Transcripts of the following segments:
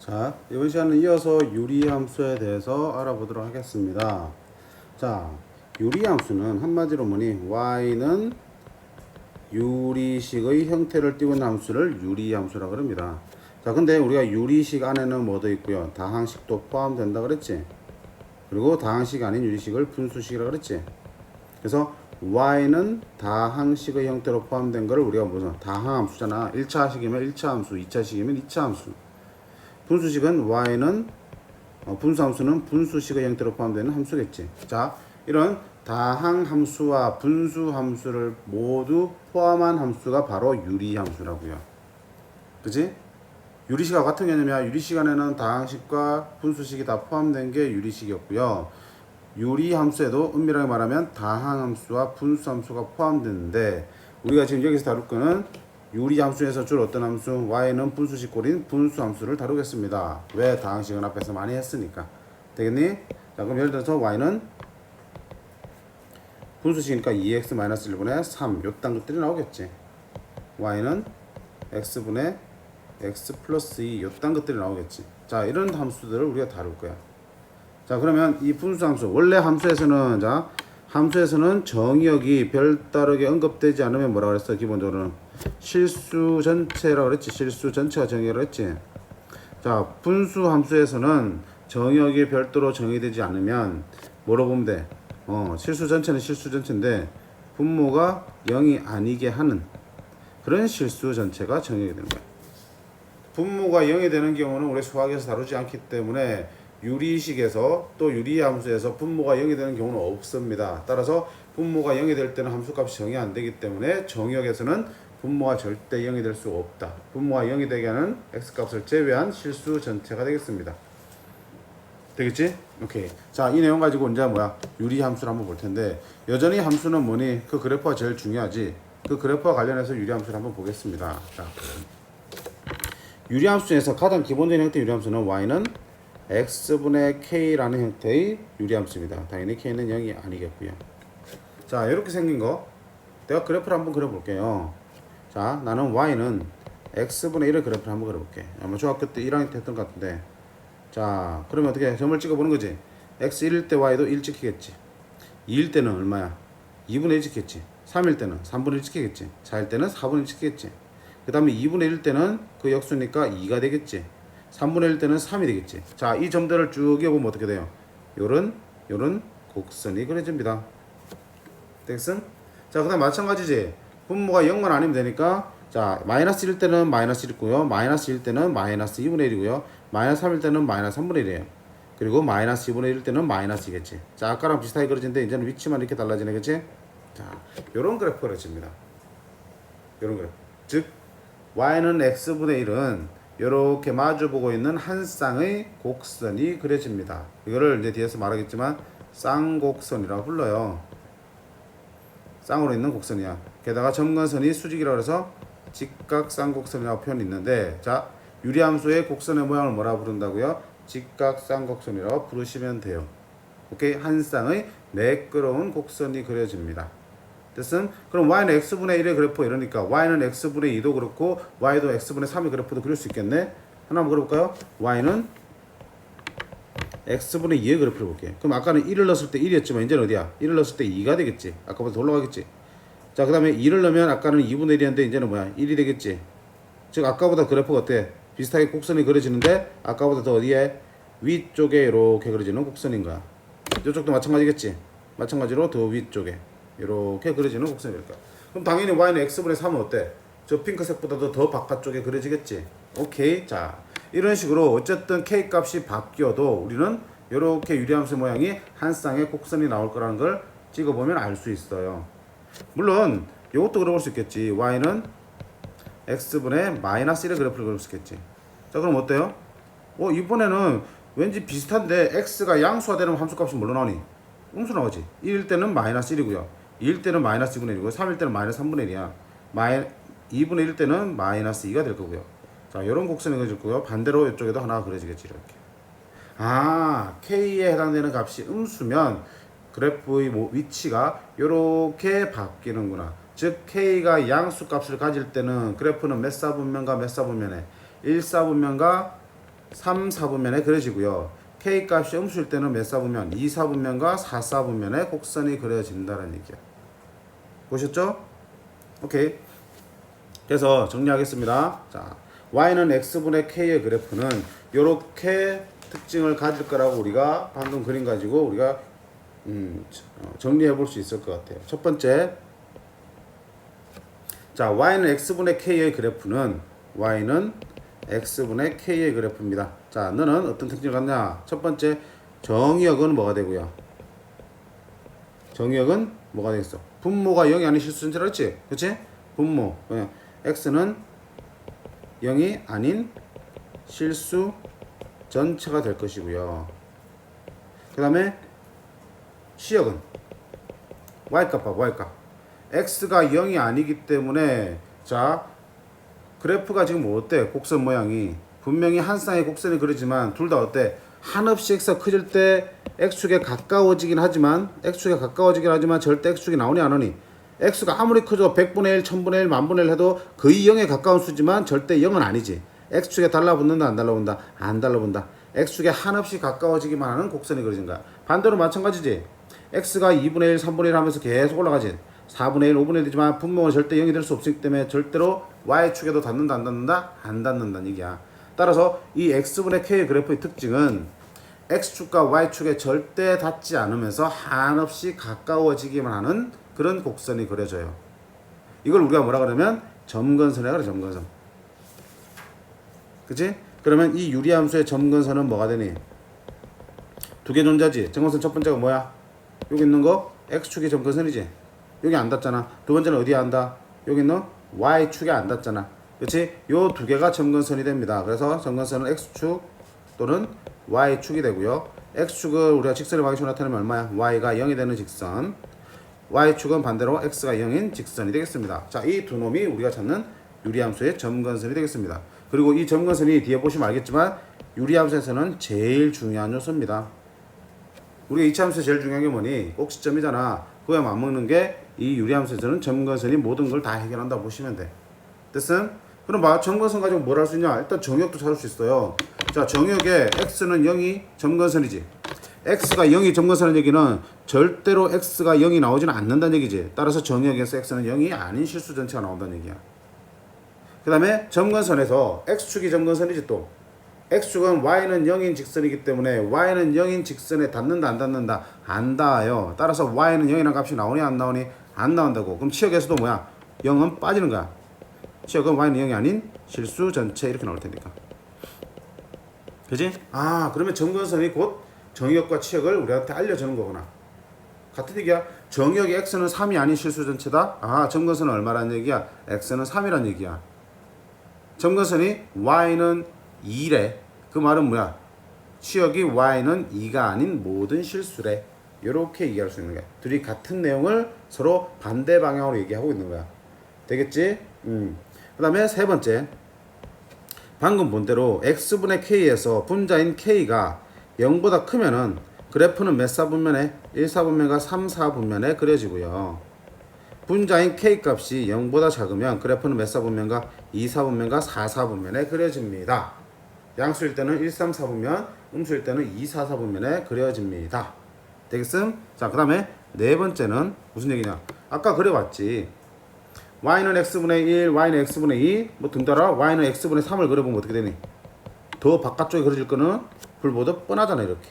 자, 이번 시간은 이어서 유리함수에 대해서 알아보도록 하겠습니다. 자, 유리함수는 한마디로 뭐니? y는 유리식의 형태를 띠고 있는 함수를 유리함수라고 합니다. 자, 근데 우리가 유리식 안에는 뭐도 있고요. 다항식도 포함된다 그랬지? 그리고 다항식 아닌 유리식을 분수식이라고 그랬지? 그래서 y는 다항식의 형태로 포함된 거를 우리가 무슨 다항함수잖아. 1차식이면 1차함수, 2차식이면 2차함수. 분수식은 y는 분수함수는 분수식의 형태로 포함되는 함수겠지. 자, 이런 다항함수와 분수함수를 모두 포함한 함수가 바로 유리함수라고요. 그치? 유리식과 같은 개념이야. 유리식 안에는 다항식과 분수식이 다 포함된 게 유리식이었고요. 유리함수에도 엄밀하게 말하면 다항함수와 분수함수가 포함되는데, 우리가 지금 여기서 다룰 거는 유리함수에서 줄 어떤 함수, y는 분수식 꼴인 분수함수를 다루겠습니다. 왜? 다항식은 앞에서 많이 했으니까. 되겠니? 자, 그럼 예를 들어서 y는 분수식이니까 2x-1분의 3 요딴 것들이 나오겠지. y는 x분의 x 플러스 2 요딴 것들이 나오겠지. 자, 이런 함수들을 우리가 다룰 거야. 자, 그러면 이 분수함수, 원래 함수에서는, 자, 함수에서는 정의역이 별다르게 언급되지 않으면 뭐라 그랬어? 기본적으로는 실수 전체라고 그랬지. 실수 전체가 정의라고 했지. 자, 분수 함수에서는 정의역이 별도로 정의되지 않으면 뭐로 보면 돼? 실수 전체는 실수 전체인데 분모가 0이 아니게 하는 그런 실수 전체가 정의가 되는 거야. 분모가 0이 되는 경우는 우리 수학에서 다루지 않기 때문에 유리식에서 또 유리함수에서 분모가 0이 되는 경우는 없습니다. 따라서 분모가 0이 될 때는 함수값이 정의 안 되기 때문에 정의역에서는 분모가 절대 0이 될 수 없다. 분모가 0이 되게 하는 x값을 제외한 실수 전체가 되겠습니다. 되겠지? 오케이. 자, 이 내용 가지고 이제 유리함수를 한번 볼 텐데, 여전히 함수는 뭐니? 그 그래프가 제일 중요하지. 그 그래프와 관련해서 유리함수를 한번 보겠습니다. 자, 유리함수에서 가장 기본적인 형태의 유리함수는 y는 x분의 k라는 형태의 유리함수입니다. 당연히 k는 0이 아니겠고요. 자, 이렇게 생긴 거 내가 그래프를 한번 그려볼게요. 자, 나는 y는 x분의 1의 그래프를 한번 그려볼게. 아마 중학교 때 1학년 때 했던 것 같은데, 자, 그러면 어떻게 점을 찍어보는 거지. x 1일 때 y도 1 찍히겠지. 2일 때는 얼마야? 2분의 1 찍히겠지. 3일 때는 3분의 1 찍히겠지. 4일 때는 4분의 1 찍히겠지. 그 다음에 2분의 1 때는 그 역수니까 2가 되겠지. 3분의 1 때는 3이 되겠지. 자, 이 점들을 쭉 이어보면 어떻게 돼요? 요런 곡선이 그려집니다. 됐음? 자, 그 다음 마찬가지지. 분모가 0만 아니면 되니까, 자, 마이너스 1 때는 마이너스 1이고요. 마이너스 1 때는 마이너스 2분의 1이고요. 마이너스 3일 때는 마이너스 3분의 1이에요. 그리고 마이너스 2분의 1 때는 마이너스이겠지. 자, 아까랑 비슷하게 그려지는데 이제는 위치만 이렇게 달라지네, 그치? 자, 요런 그래프가 그려집니다. 요런 그래프. 즉, y는 x분의 1은 이렇게 마주보고 있는 한 쌍의 곡선이 그려집니다. 이거를 이제 뒤에서 말하겠지만 쌍곡선이라고 불러요. 쌍으로 있는 곡선이야. 게다가 점근선이 수직이라고 해서 직각쌍곡선이라고 표현이 있는데, 자, 유리함수의 곡선의 모양을 뭐라 부른다고요? 직각쌍곡선이라고 부르시면 돼요. 오케이? 한 쌍의 매끄러운 곡선이 그려집니다. 됐음? 그럼 y는 x분의 1의 그래프 이러니까 y는 x분의 2도 그렇고 y도 x분의 3의 그래프도 그릴 수 있겠네? 하나 한번 그려볼까요? y는 x분의 2의 그래프를 볼게요. 그럼 아까는 1을 넣었을 때 1이었지만 이제는 어디야? 1을 넣었을 때 2가 되겠지. 아까보다 더 올라가겠지. 자, 그 다음에 2를 넣으면 아까는 2분의 1이었는데 이제는 뭐야? 1이 되겠지. 즉 아까보다 그래프가 어때? 비슷하게 곡선이 그려지는데 아까보다 더 어디에? 위쪽에 이렇게 그려지는 곡선인 거야. 이쪽도 마찬가지겠지. 마찬가지로 더 위쪽에 이렇게 그려지는 곡선일까. 그럼 당연히 y는 x분의 3은 어때? 저 핑크색보다도 더 바깥쪽에 그려지겠지. 오케이. 자, 이런 식으로 어쨌든 k 값이 바뀌어도 우리는 이렇게 유리함수 모양이 한 쌍의 곡선이 나올 거라는 걸 찍어보면 알 수 있어요. 물론 이것도 그려볼 수 있겠지. y는 x분의 마이너스 1의 그래프를 그릴 수 있겠지. 자, 그럼 어때요? 이번에는 왠지 비슷한데 x가 양수가 되는 함수값이 뭘로 나오니? 음수 나오지. 1일 때는 마이너스 1이고요. 2일 때는 마이너스 2분의 1이고요. 3일 때는 마이너스 3분의 1이야. 2분의 1 때는 마이너스 2가 될 거고요. 자, 이런 곡선이 그려졌고요. 반대로 이쪽에도 하나 그려지겠지. 이렇게. 아, k에 해당되는 값이 음수면 그래프의 위치가 이렇게 바뀌는구나. 즉 k가 양수 값을 가질 때는 그래프는 몇 사분면과 몇 사분면에 1사분면과 3, 4분면에 그려지고요. K 값이 음수일 때는 몇 사분면? 2, 4분면과 4, 4분면에 곡선이 그려진다는 얘기야. 보셨죠? 오케이. 그래서 정리하겠습니다. 자, y는 x분의 k의 그래프는 이렇게 특징을 가질 거라고 우리가 방금 그림 가지고 우리가 정리해 볼 수 있을 것 같아요. 첫 번째, 자, y는 x분의 k의 그래프는 y는 x분의 k의 그래프입니다. 자, 너는 어떤 특징을 갖냐? 첫 번째, 정의역은 뭐가 되고요? 정의역은 뭐가 되겠어? 분모가 0이 아닌 실수전체라 했지? 그치? 분모. x는 0이 아닌 실수 전체가 될 것이고요. 그 다음에 시역은 y값 봐, y값. x가 0이 아니기 때문에 자, 그래프가 지금 뭐 어때? 곡선 모양이 분명히 한 쌍의 곡선이 그리지만 둘 다 어때? 한없이 x가 커질 때 x축에 가까워지긴 하지만 절대 x축이 나오니 안 오니? x가 아무리 커져 100분의 1, 1000분의 1, 만분의 1 해도 거의 0에 가까운 수지만 절대 0은 아니지. x축에 달라붙는다 안 달라붙는다? 안 달라붙는다. x축에 한없이 가까워지기만 하는 곡선이 그려진 거야. 반대로 마찬가지지. x가 2분의 1, 3분의 1 하면서 계속 올라가지. 4분의 1, 5분의 1 되지만 분모가 절대 0이 될 수 없기 때문에 절대로 y축에도 닿는다 안 닿는다? 안 닿는다는 얘기야. 따라서 이 x분의 k의 그래프의 특징은 x축과 y축에 절대 닿지 않으면서 한없이 가까워지기만 하는 그런 곡선이 그려져요. 이걸 우리가 뭐라 그러면 점근선이라고 그래. 점근선. 그치? 그러면 이 유리함수의 점근선은 뭐가 되니? 두 개 존재하지. 점근선 첫 번째가 뭐야? 여기 있는 거 x축이 점근선이지. 여기 안 닿잖아. 두 번째는 어디에 안 닿아? 여기 있는 y축에 안 닿잖아. 그치? 요 두 개가 점근선이 됩니다. 그래서 점근선은 x축 또는 y축이 되고요. x축을 우리가 직선의 방식으로 나타내면 얼마야? y가 0이 되는 직선. y축은 반대로 x가 0인 직선이 되겠습니다. 자, 이 두 놈이 우리가 찾는 유리함수의 점근선이 되겠습니다. 그리고 이 점근선이 뒤에 보시면 알겠지만 유리함수에서는 제일 중요한 요소입니다. 우리가 이차함수에서 제일 중요한 게 뭐니? 꼭지점이잖아. 그거에 맞먹는 게 이 유리함수에서는 점근선이 모든 걸 다 해결한다고 보시면 돼. 됐음? 그럼 점근선 가지고 뭘 할 수 있냐? 일단 정역도 찾을 수 있어요. 자, 정역에 x는 0이 점근선이지. x가 0이 점근선의 얘기는 절대로 x가 0이 나오지는 않는다는 얘기지. 따라서 정역에서 x는 0이 아닌 실수 전체가 나온다는 얘기야. 그 다음에 점근선에서 x축이 점근선이지 또. x축은 y는 0인 직선이기 때문에 y는 0인 직선에 닿는다 안 닿는다? 안 닿아요. 따라서 y는 0이라는 값이 나오니 안 나오니? 안 나온다고. 그럼 치역에서도 뭐야? 0은 빠지는 거야. 치역은 y는 0이 아닌 실수 전체 이렇게 나올 테니까. 그지? 아, 그러면 점근선이 곧 정역과 치역을 우리한테 알려주는 거구나. 같은 얘기야. 정역의 x는 3이 아닌 실수 전체다. 아, 점근선은 얼마란 얘기야? x는 3이란 얘기야. 점근선이 y는 2래. 그 말은 뭐야? 치역이 y는 2가 아닌 모든 실수래. 이렇게 얘기할 수 있는 거야. 둘이 같은 내용을 서로 반대 방향으로 얘기하고 있는 거야. 되겠지? 그 다음에 세 번째. 방금 본 대로 x분의 k에서 분자인 k가 0보다 크면은 그래프는 몇 사분면에? 1, 4분면과 3, 4분면에 그려지고요. 분자인 k 값이 0보다 작으면 그래프는 몇 사분면과? 2, 4분면과 4, 4분면에 그려집니다. 양수일 때는 1, 3, 4분면, 음수일 때는 2, 4, 4분면에 그려집니다. 되겠음? 자, 그 다음에 네 번째는 무슨 얘기냐? 아까 그려봤지. y는 x분의 1, y는 x분의 2, 뭐 등따라 y는 x분의 3을 그려보면 어떻게 되니? 더 바깥쪽에 그려질 거는 불보듯 뻔하잖아, 이렇게.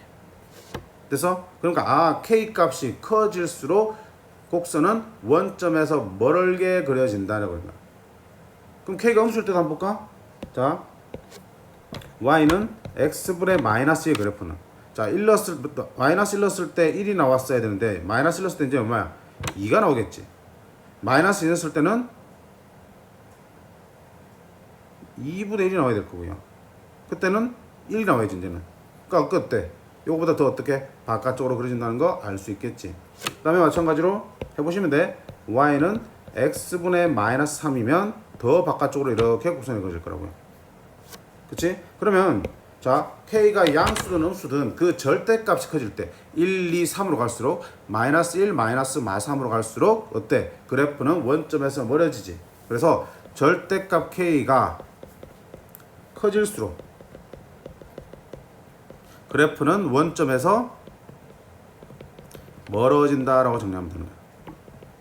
그래서 그러니까 k 값이 커질수록 곡선은 원점에서 멀게 그려진다라고 합니다. 그럼 k가 음수일 때도 한번 볼까? 자, y는 x분의 마이너스 1 그래프는 자, 마이너스 1 넣었을 때 1이 나왔어야 되는데 마이너스 1 넣었을 때 이제 얼마야? 2가 나오겠지. 마이너스 2 넣었을 때는 2분의 1이 나와야 될 거고요. 그때는 1이 나와야지 이제는. 그러니까 어때? 요거보다 더 어떻게 바깥쪽으로 그려진다는 거 알 수 있겠지. 그 다음에 마찬가지로 해보시면 돼. y는 x분의 마이너스 3이면 더 바깥쪽으로 이렇게 곡선이 그려질 거라고요. 그치? 그러면 자, k가 양수든 음수든 그 절대값이 커질 때 1, 2, 3으로 갈수록 마이너스 1, 마이너스 3으로 갈수록 어때? 그래프는 원점에서 멀어지지. 그래서 절대값 k가 커질수록 그래프는 원점에서 멀어진다라고 정리하면 되는 거예요.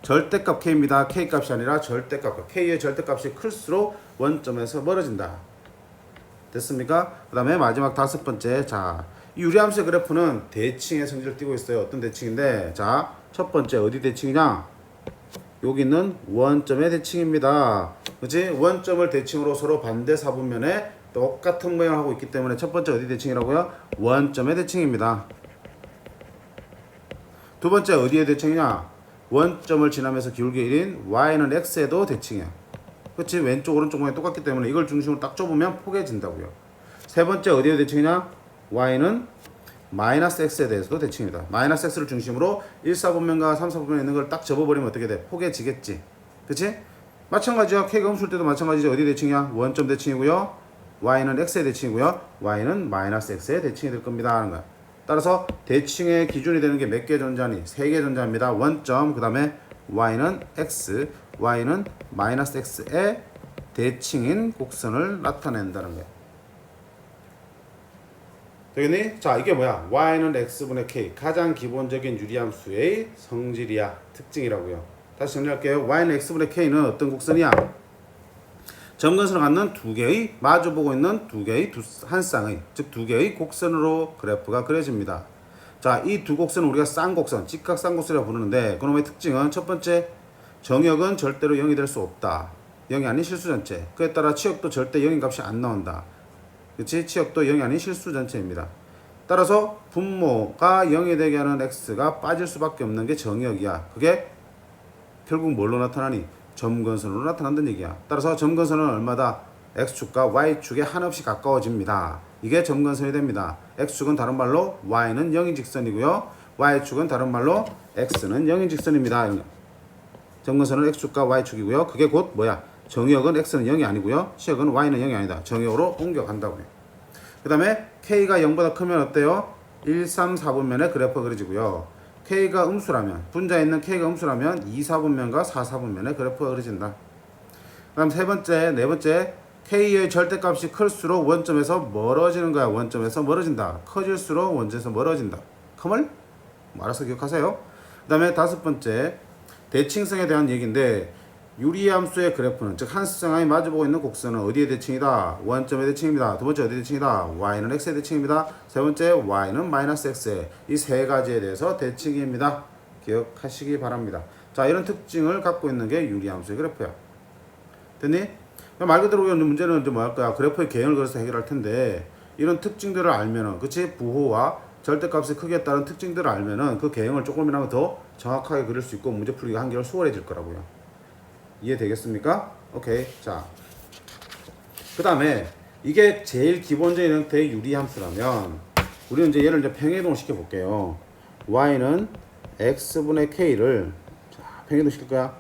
절대값 K입니다. K값이 아니라 절대값. K의 절대값이 클수록 원점에서 멀어진다. 됐습니까? 그 다음에 마지막 다섯 번째. 자, 이 유리함수의 그래프는 대칭의 성질을 띠고 있어요. 어떤 대칭인데, 자, 첫 번째 어디 대칭이냐? 여기 있는 원점의 대칭입니다. 그치? 원점을 대칭으로 서로 반대 사분면에 똑같은 모양을 하고 있기 때문에 첫 번째 어디 대칭이라고요? 원점의 대칭입니다. 두 번째 어디에 대칭이냐? 원점을 지나면서 기울기 1인 y는 x에도 대칭이야. 그치? 왼쪽 오른쪽 모양이 똑같기 때문에 이걸 중심으로 딱 좁으면 포개진다고요. 세 번째 어디에 대칭이냐? y는 마이너스 x에 대해서도 대칭입니다. 마이너스 x를 중심으로 1, 4분면과 3, 4분면에 있는 걸 딱 접어버리면 어떻게 돼? 포개지겠지. 그치? 마찬가지야. k가 음수일 때도 마찬가지지. 어디 대칭이야? 원점 대칭이고요. y는 x의 대칭이고요. y는 마이너스 x의 대칭이 될 겁니다 하는 거야. 따라서 대칭의 기준이 되는 게 몇 개 전자니? 3개 전자입니다. 원점, 그 다음에 y는 x, y는 마이너스 x의 대칭인 곡선을 나타낸다는 거야. 되겠니? 자, 이게 뭐야? y는 x분의 k, 가장 기본적인 유리함수의 성질이야. 특징이라고요. 다시 정리할게요. y는 x분의 k는 어떤 곡선이야? 점근선을 갖는 두 개의 마주보고 있는 두 개의 한 쌍의, 즉 두 개의 곡선으로 그래프가 그려집니다. 자, 이 두 곡선은 우리가 쌍곡선, 직각쌍곡선이라고 부르는데 그놈의 특징은 첫 번째, 정역은 절대로 0이 될 수 없다. 0이 아닌 실수전체. 그에 따라 치역도 절대 0인 값이 안 나온다. 그치? 치역도 0이 아닌 실수전체입니다. 따라서 분모가 0이 되게 하는 x가 빠질 수밖에 없는 게 정역이야. 그게 결국 뭘로 나타나니? 점근선으로 나타난다는 얘기야. 따라서 점근선은 얼마다? x축과 y축에 한없이 가까워집니다. 이게 점근선이 됩니다. x축은 다른 말로 y는 0인 직선이고요. y축은 다른 말로 x는 0인 직선입니다. 점근선은 x축과 y축이고요. 그게 곧 뭐야? 정역은 x는 0이 아니고요. 치역은 y는 0이 아니다. 정역으로 옮겨간다고요. 그 다음에 k가 0보다 크면 어때요? 1, 3, 4분면에 그래프가 그려지고요. K가 음수라면, 분자에 있는 K가 음수라면 2, 4분면과 4, 4분면에 그래프가 그려진다. 그 다음 세 번째, 네 번째, K의 절대값이 클수록 원점에서 멀어지는 거야. 원점에서 멀어진다. 커질수록 원점에서 멀어진다. 컴을? 알아서 기억하세요. 그 다음에 다섯 번째, 대칭성에 대한 얘기인데 유리함수의 그래프는, 즉 한 쌍이 마주보고 있는 곡선은 어디의 대칭이다? 원점의 대칭입니다. 두 번째 어디의 대칭이다? y는 x의 대칭입니다. 세 번째 y는 마이너스 x의, 이 세 가지에 대해서 대칭입니다. 기억하시기 바랍니다. 자, 이런 특징을 갖고 있는 게 유리함수의 그래프야. 됐니? 말 그대로 문제는 이제 뭐 할 거야? 그래프의 개형을 그려서 해결할 텐데 이런 특징들을 알면은, 그치? 부호와 절대값의 크기에 따른 특징들을 알면은 그 개형을 조금이나마 더 정확하게 그릴 수 있고 문제 풀기가 한결 수월해질 거라고요. 이해되겠습니까? 오케이. 자, 그 다음에 이게 제일 기본적인 형태의 유리함수라면 우리는 이제 얘를 이제 평행이동을 시켜볼게요. y는 x분의 k를, 자, 평행이동 시킬 거야.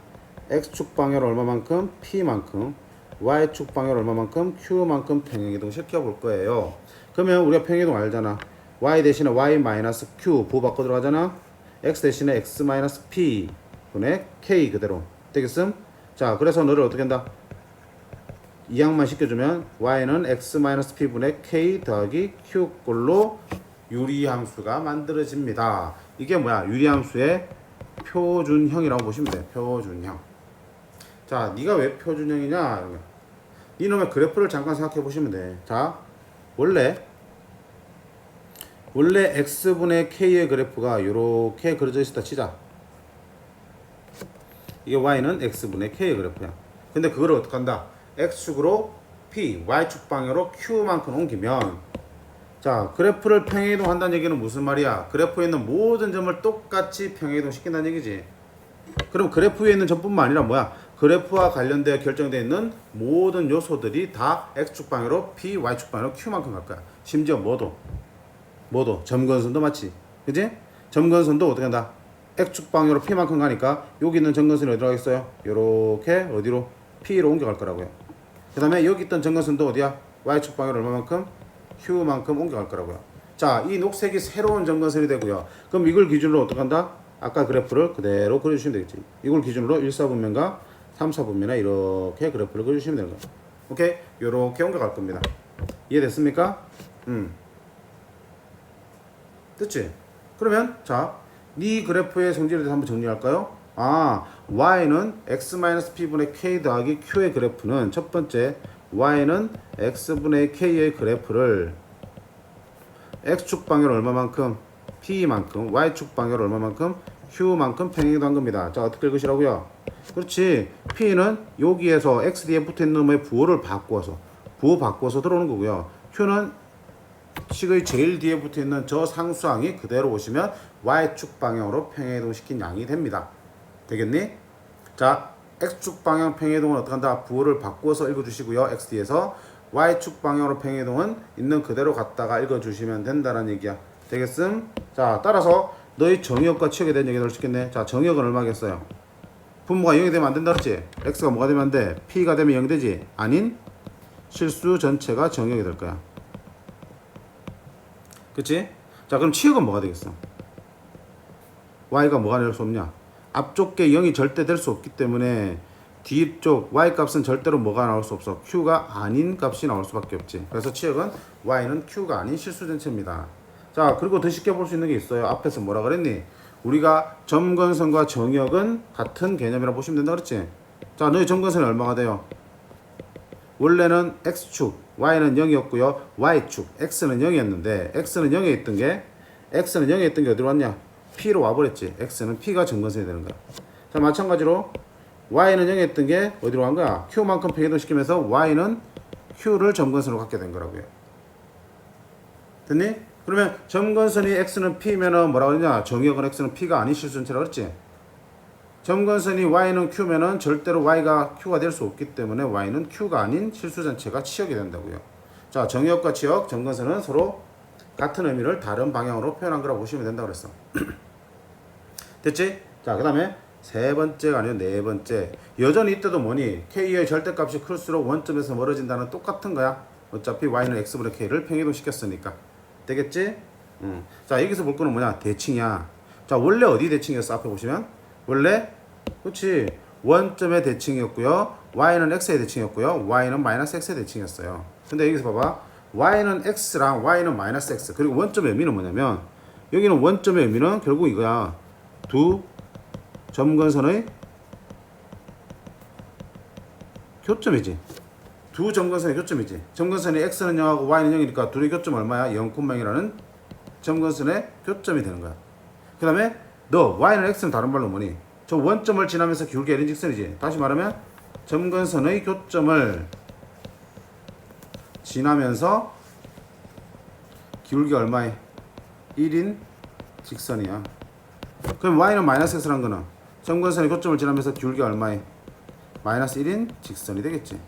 x축 방향으로 얼마만큼? p만큼, y축 방향으로 얼마만큼? q만큼 평행이동 시켜볼 거예요. 그러면 우리가 평행이동 알잖아. y 대신에 y-q 부호 바꿔 들어가잖아. x 대신에 x-p 분의 k 그대로 되겠음? 자, 그래서 너를 어떻게 한다? 이항만 시켜주면 y는 x-p분의 k 더하기 q꼴로 유리함수가 만들어집니다. 이게 뭐야? 유리함수의 표준형이라고 보시면 돼. 표준형. 자, 네가 왜 표준형이냐? 이놈의 그래프를 잠깐 생각해 보시면 돼. 자, 원래 x분의 k의 그래프가 이렇게 그려져 있었다 치자. 이게 y는 x분의 k의 그래프야. 근데 그걸 어떻게 한다? x축으로 p, y축 방향으로 q만큼 옮기면, 자, 그래프를 평행이동 한다는 얘기는 무슨 말이야? 그래프에 있는 모든 점을 똑같이 평행이동 시킨다는 얘기지. 그럼 그래프 위에 있는 점뿐만 아니라 뭐야? 그래프와 관련되어 결정되어 있는 모든 요소들이 다 x축 방향으로 p, y축 방향으로 q만큼 갈 거야. 심지어 뭐도 점근선도 맞지? 그지? 점근선도 어떻게 한다? x축 방향으로 p만큼 가니까 여기 있는 점근선이 어디로 가겠어요? 요렇게 어디로? p로 옮겨갈 거라고요. 그 다음에 여기 있던 점근선도 어디야? y축 방향으로 얼마만큼? q만큼 옮겨갈 거라고요. 자, 이 녹색이 새로운 점근선이 되고요. 그럼 이걸 기준으로 어떻게 한다? 아까 그래프를 그대로 그려주시면 되겠지. 이걸 기준으로 1, 4분면과 3, 4분면에 이렇게 그래프를 그려주시면 되는 거예요. 오케이? 요렇게 옮겨갈 겁니다. 이해됐습니까? 됐지? 그러면 자, 이 그래프의 성질에 대해서 한번 정리할까요? 아, y는 x-p분의 k 더하기 q의 그래프는 첫 번째 y는 x분의 k의 그래프를 x축 방향 얼마만큼? p만큼, y축 방향 얼마만큼? q만큼 평행이동 한 겁니다. 자, 어떻게 읽으시라고요? 그렇지. p는 여기에서 x 뒤에 붙어있는 놈의 부호를 바꿔서 들어오는 거고요. q는 식의 제일 뒤에 붙어있는 저 상수항이 그대로 오시면 y축 방향으로 평행이동 시킨 양이 됩니다. 되겠니? 자, x축 방향 평행이동은 어떻게 한다? 부호를 바꿔서 읽어주시고요. x 뒤에서 y축 방향으로 평행이동은 있는 그대로 갖다가 읽어주시면 된다는 얘기야. 되겠음? 자, 따라서 너희 정의역과 치역에 대한 얘기 들을 수 있겠네. 자, 정의역은 얼마겠어요? 분모가 0이 되면 안 된다 그랬지? x가 뭐가 되면 안 돼? p가 되면 0 되지? 아닌 실수 전체가 정의역이 될 거야. 그치? 자, 그럼 치역은 뭐가 되겠어? y가 뭐가 될 수 없냐? 앞쪽 게 0이 절대 될 수 없기 때문에 뒤쪽 y 값은 절대로 뭐가 나올 수 없어? q가 아닌 값이 나올 수밖에 없지. 그래서 치역은 y는 q가 아닌 실수 전체입니다. 자, 그리고 더 쉽게 볼 수 있는 게 있어요. 앞에서 뭐라 그랬니? 우리가 점근선과 정역은 같은 개념이라고 보시면 된다 그랬지? 자, 너희 점근선이 얼마가 돼요? 원래는 x축, y는 0이었고요. y축, x는 0이었는데 x는 0에 있던 게 어디로 왔냐? p로 와버렸지. x는 p가 점근선이 되는 거야. 자, 마찬가지로 y는 0에 있던 게 어디로 간 거야? q만큼 평행이동 시키면서 y는 q를 점근선으로 갖게 된 거라고요. 됐니? 그러면 점근선이 x는 p면은 뭐라고 그러냐? 정의역은 x는 p가 아닌 실수전체라고 그랬지? 점근선이 y는 q면은 절대로 y가 q가 될 수 없기 때문에 y는 q가 아닌 실수전체가 치역이 된다고요. 자, 정의역과 치역, 점근선은 서로 같은 의미를 다른 방향으로 표현한 거라고 보시면 된다고 그랬어. 됐지? 자, 그 다음에 세 번째가 아니고 네 번째. 여전히 이때도 뭐니? k의 절대값이 클수록 원점에서 멀어진다는 똑같은 거야. 어차피 y는 x분의 k를 평행이동 시켰으니까. 되겠지? 자, 여기서 볼 거는 뭐냐? 대칭이야. 자, 원래 어디 대칭이었어? 앞에 보시면 원래 그렇지, 원점의 대칭이었고요, y는 x의 대칭이었고요, y는 마이너스 x의 대칭이었어요. 근데 여기서 봐봐, y는 x랑 y는 마이너스 x, 그리고 원점의 의미는 뭐냐면 여기는 원점의 의미는 결국 이거야. 두 점근선의 교점이지. 두 점근선의 교점이지. 점근선이 x는 0하고 y는 0이니까 둘의 교점 얼마야? 0,0이라는 점근선의 교점이 되는 거야. 그 다음에 너 y는 x는 다른 말로 뭐니? 저 원점을 지나면서 기울기 L인 직선이지. 다시 말하면 점근선의 교점을 지나면서 기울기 얼마에? 1인 직선이야. 그럼 y는 마이너스 x라는 거는 점근선의 교점을 지나면서 기울기 얼마에? 마이너스 1인 직선이 되겠지.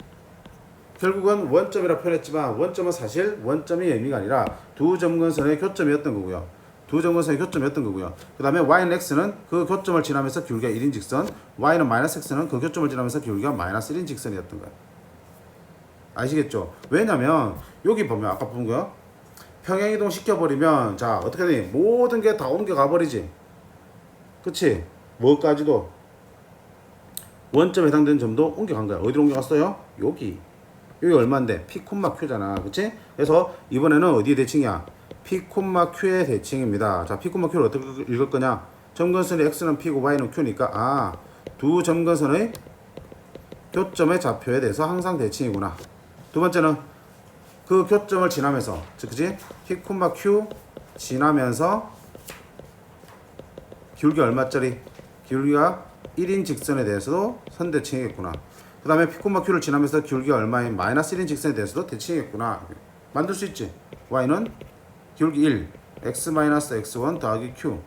결국은 원점이라 표현했지만 원점은 사실 원점의 의미가 아니라 두 점근선의 교점이었던 거고요. 두 점근선의 교점이었던 거고요. 그 다음에 y는 x는 그 교점을 지나면서 기울기가 1인 직선, y는 마이너스 x는 그 교점을 지나면서 기울기가 마이너스 1인 직선이었던 거야. 아시겠죠? 왜냐면 여기 보면 아까 본 거 평행이동 시켜버리면 자 어떻게 되니? 모든 게 다 옮겨가 버리지. 그치? 뭐까지도 원점에 해당되는 점도 옮겨간 거야. 어디로 옮겨갔어요? 여기 얼마인데? p, q잖아. 그치? 그래서 이번에는 어디의 대칭이야? p, q의 대칭입니다. 자, p, q를 어떻게 읽을 거냐? 점근선의 x는 p고 y는 q니까 두 점근선의 교점의 좌표에 대해서 항상 대칭이구나. 두 번째는 그 교점을 지나면서, 그치? p, q 지나면서 기울기 얼마짜리? 기울기가 1인 직선에 대해서도 선대칭이겠구나. 그 다음에 p, q를 지나면서 기울기가 얼마인 마이너스 1인 직선에 대해서도 대칭이겠구나. 만들 수 있지. y는 기울기 1, x-x1 더하기 q,